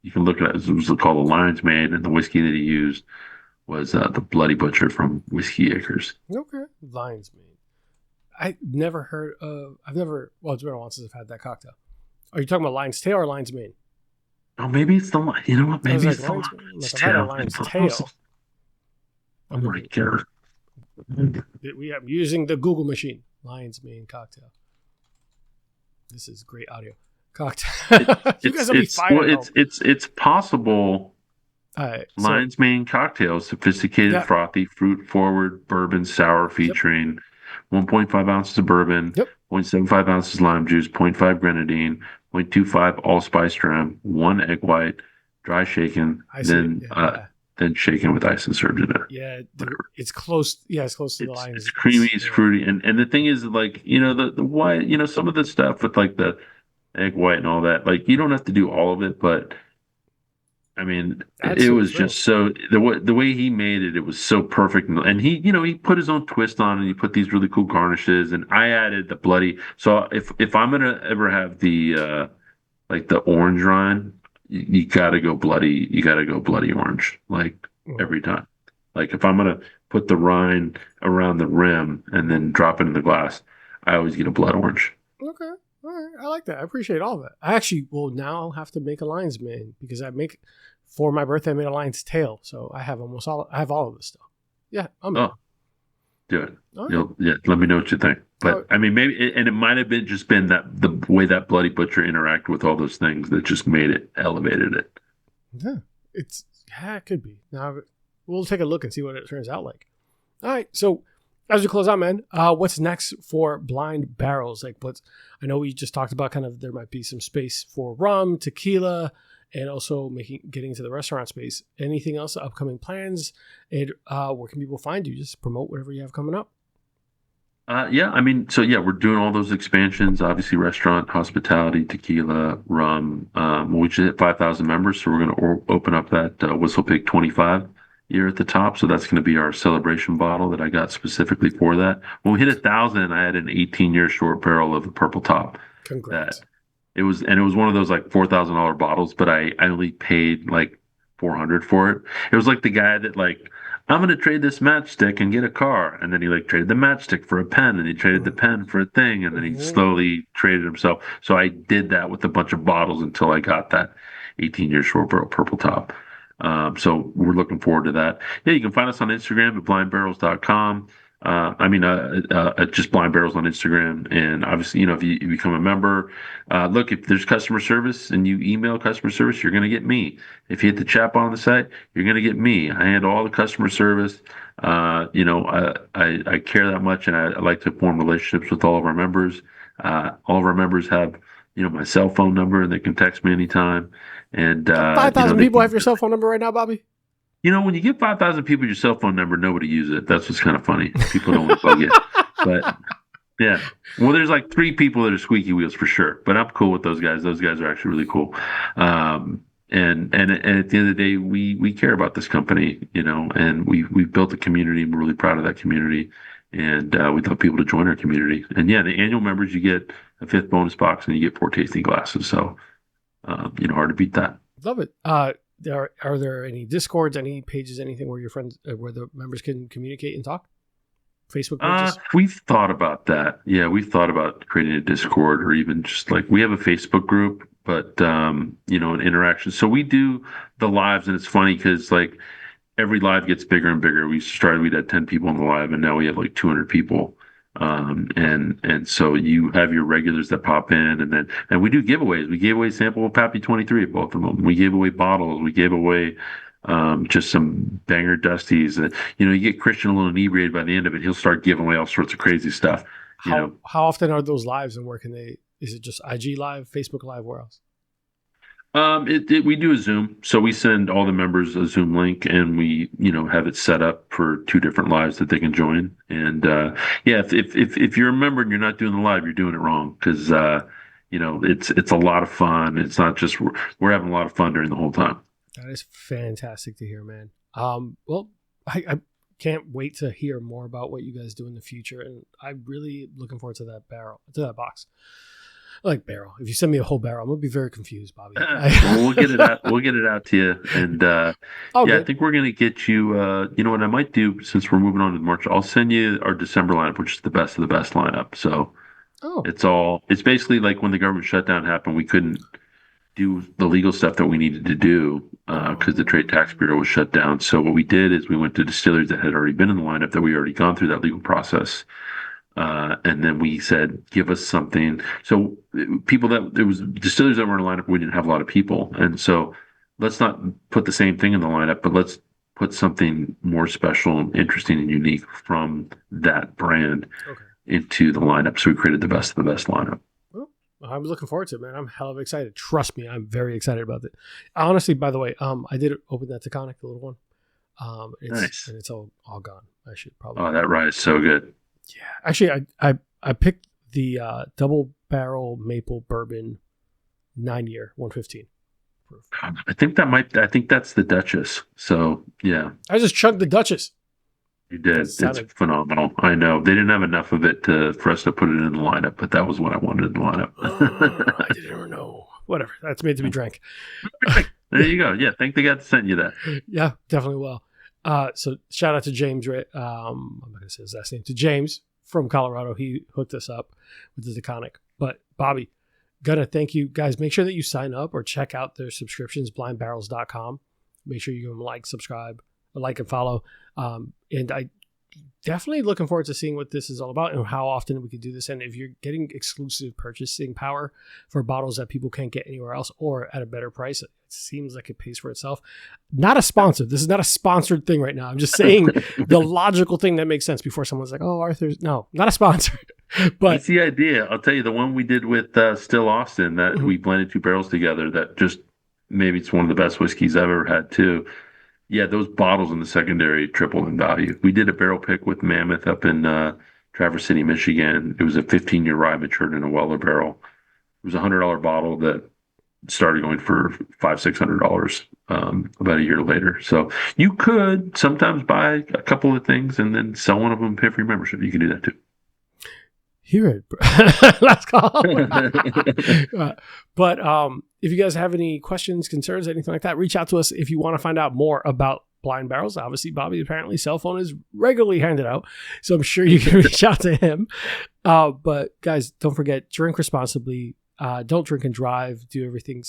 you can look it up. It was called the Lion's Mane, and the whiskey that he used was the Bloody Butcher from Whiskey Acres. Okay. Lion's Mane. I've never, well, it's been a while since I've had that cocktail. Are you talking about Lion's Tail or Lion's Mane? Oh, maybe it's you know what? Maybe it's the Lion's Lion's I've had a Tail. Lion's Tail. Oh my God. I'm using the Google machine. Lion's Mane cocktail. This is great audio. Cocktail. You guys will be fine. Well, it's possible. All right, Lion's Mane cocktail, sophisticated, frothy, fruit-forward bourbon sour featuring 1.5 ounces of bourbon, 0.75 ounces lime juice, 0.5 grenadine, 0.25 allspice rum, 1 egg white, dry shaken, I see. Yeah. then shaken with ice and served in it. Yeah, it's close. Yeah, it's close to the It's lines. creamy, it's fruity, and the thing is, like, the white, some of the stuff with like the egg white and all that, like, you don't have to do all of it, but I mean, Adds it to it was for real. just so the way he made it, it was so perfect, and he put his own twist on it. And he put these really cool garnishes, and I added the bloody. So if I'm gonna ever have the like the orange rind, you gotta go bloody. You gotta go bloody orange, like Mhm. every time. Like if I'm gonna put the rind around the rim and then drop it in the glass, I always get a blood orange. Okay. All right. I like that. I appreciate all that. I actually will now have to make a lion's mane because for my birthday, I made a lion's tail. So I have I have all of this stuff. Yeah, I'm in. Oh, do it. All right. Yeah, let me know what you think. All But right. I mean, maybe, and it might have been just been that the way that Bloody Butcher interacted with all those things that just made it, elevated it. Yeah. It could be. Now we'll take a look and see what it turns out like. All right. So as we close out, man, what's next for Blind Barrels? I know we just talked about kind of there might be some space for rum, tequila, and also getting to the restaurant space. Anything else, upcoming plans, and where can people find you? Just promote whatever you have coming up. Yeah, I mean, so yeah, we're doing all those expansions, obviously restaurant, hospitality, tequila, rum. We just hit 5,000 members, so we're going to open up that Whistle Pig 25 year at the top. So that's going to be our celebration bottle that I got specifically for that. When we hit 1,000, I had an 18-year short barrel of the purple top that Congrats. it was one of those like $4,000 bottles, but I only paid like 400 for it. It was like the guy that like, I'm gonna trade this matchstick and get a car, and then he like traded the matchstick for a pen, and he traded the pen for a thing, and then he Mhm. slowly traded himself. So I did that with a bunch of bottles until I got that 18-year short barrel purple top. So we're looking forward to that. Yeah, you can find us on Instagram at blindbarrels.com. Just Blind Barrels on Instagram. And obviously, if you become a member, look, if there's customer service and you email customer service, you're going to get me. If you hit the chat on the site, you're going to get me. I handle all the customer service. I care that much, and I like to form relationships with all of our members. All of our members have, my cell phone number, and they can text me anytime. And, 5,000 they people have can, your cell phone number right now, Bobby. when you give 5,000 people your cell phone number, nobody uses it. That's what's kind of funny. People don't want to bug you. But yeah. Well, there's like three people that are squeaky wheels for sure, but I'm cool with those guys. Those guys are actually really cool. And at the end of the day, we care about this company, and we've built a community, and we're really proud of that community. And we'd love people to join our community. And yeah, the annual members, you get a fifth bonus box and you get 4 tasting glasses. So, hard to beat that. Love it. Are there any discords, any pages, anything where your friends, where the members can communicate and talk? Facebook pages? We've thought about that. Yeah, we've thought about creating a Discord, or even just like we have a Facebook group, but an interaction. So we do the lives, and it's funny because like every live gets bigger and bigger. We'd had 10 people on the live, and now we have like 200 people. And so you have your regulars that pop in, and we do giveaways. We gave away a sample of Pappy 23 at both of them. We gave away bottles. We gave away just some banger dusties. You get Christian a little inebriated by the end of it. He'll start giving away all sorts of crazy stuff. How often are those lives, and where can they? Is it just IG live, Facebook live, where else? We do a Zoom, so we send all the members a Zoom link, and we, have it set up for 2 different lives that they can join. And yeah, if you're a member and you're not doing the live, you're doing it wrong because it's a lot of fun. It's not just we're having a lot of fun during the whole time. That is fantastic to hear, man. Well, I can't wait to hear more about what you guys do in the future, and I'm really looking forward to that box. I like barrel. If you send me a whole barrel, I'm gonna be very confused, Bobby. Well, we'll get it out. We'll get it out to you, and yeah, good. I think we're gonna get you. You know what I might do since we're moving on to March? I'll send you our December lineup, which is the best of the best lineup. So Oh, it's basically like when the government shutdown happened, we couldn't do the legal stuff that we needed to do because the Trade Tax Bureau was shut down. So what we did is we went to distilleries that had already been in the lineup, that we already gone through that legal process. And then we said, give us something. So there was distilleries that were in the lineup, we didn't have a lot of people. And so let's not put the same thing in the lineup, but let's put something more special and interesting and unique from that brand okay. into the lineup. So we created the best of the best lineup. Well, I'm looking forward to it, man. I'm hell of excited. Trust me, I'm very excited about it. Honestly, by the way, I did open that Taconic, the little one. Nice. And it's all gone. I should probably. Oh, that rye is so good. Yeah. Actually, I picked the double barrel maple bourbon 9-year 115 proof. I think that's the Duchess. So yeah. I just chugged the Duchess. You did. It's phenomenal. I know. They didn't have enough of it for us to put it in the lineup, but that was what I wanted in the lineup. I didn't know. Whatever. That's made to be drank. There you go. Yeah. Thank the guy that sent you that. Yeah, definitely will. So shout out to James. I'm not going to say his last name. To James from Colorado. He hooked us up with the Taconic. But Bobby, gonna thank you guys. Make sure that you sign up or check out their subscriptions, blindbarrels.com. Make sure you give them subscribe, like and follow. And I definitely looking forward to seeing what this is all about and how often we could do this. And if you're getting exclusive purchasing power for bottles that people can't get anywhere else or at a better price, it seems like it pays for itself. Not a sponsor. This is not a sponsored thing right now. I'm just saying the logical thing that makes sense before someone's like, oh, Arthur's. No, not a sponsor. But that's the idea. I'll tell you, the one we did with Still Austin, that we blended 2 barrels together, that just maybe it's one of the best whiskeys I've ever had too. Yeah, those bottles in the secondary tripled in value. We did a barrel pick with Mammoth up in Traverse City, Michigan. It was a 15-year rye matured in a Weller barrel. It was a $100 bottle that started going for $500-$600 about a year later. So you could sometimes buy a couple of things and then sell one of them and pay for your membership. You can do that too. Hear it. Last call. But if you guys have any questions, concerns, anything like that, reach out to us if you want to find out more about Blind Barrels. Obviously, Bobby apparently cell phone is regularly handed out, so I'm sure you can reach out to him. But guys, don't forget, drink responsibly. Don't drink and drive. Do everything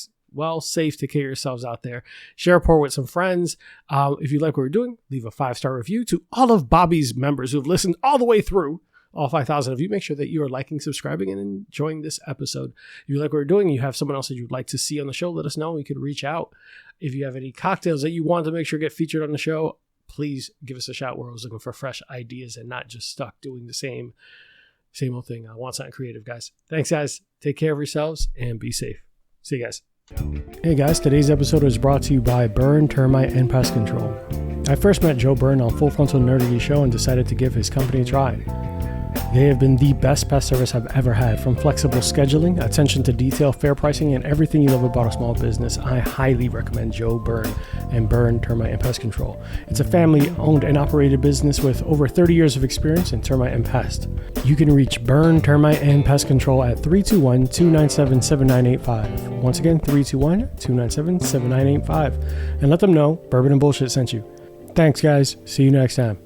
safe. Take care of yourselves out there. Share a pour with some friends. If you like what we're doing, leave a 5-star review. To all of Bobby's members who have listened all the way through, all 5,000 of you, make sure that you are liking, subscribing, and enjoying this episode. If you like what we're doing and you have someone else that you'd like to see on the show, let us know. We could reach out. If you have any cocktails that you want to make sure get featured on the show, please give us a shout. We're always looking for fresh ideas and not just stuck doing the same old thing. I want something creative, guys. Thanks, guys. Take care of yourselves and be safe. See you guys. Hey, guys. Today's episode is brought to you by Burn Termite and Pest Control. I first met Joe Byrne on Full Frontal Nerdity Show and decided to give his company a try. They have been the best pest service I've ever had. From flexible scheduling, attention to detail, fair pricing, and everything you love about a small business, I highly recommend Joe Byrne and Burn Termite and Pest Control. It's a family-owned and operated business with over 30 years of experience in termite and pest. You can reach Burn Termite and Pest Control at 321-297-7985. Once again, 321-297-7985. And let them know Bourbon and Bullshit sent you. Thanks, guys. See you next time.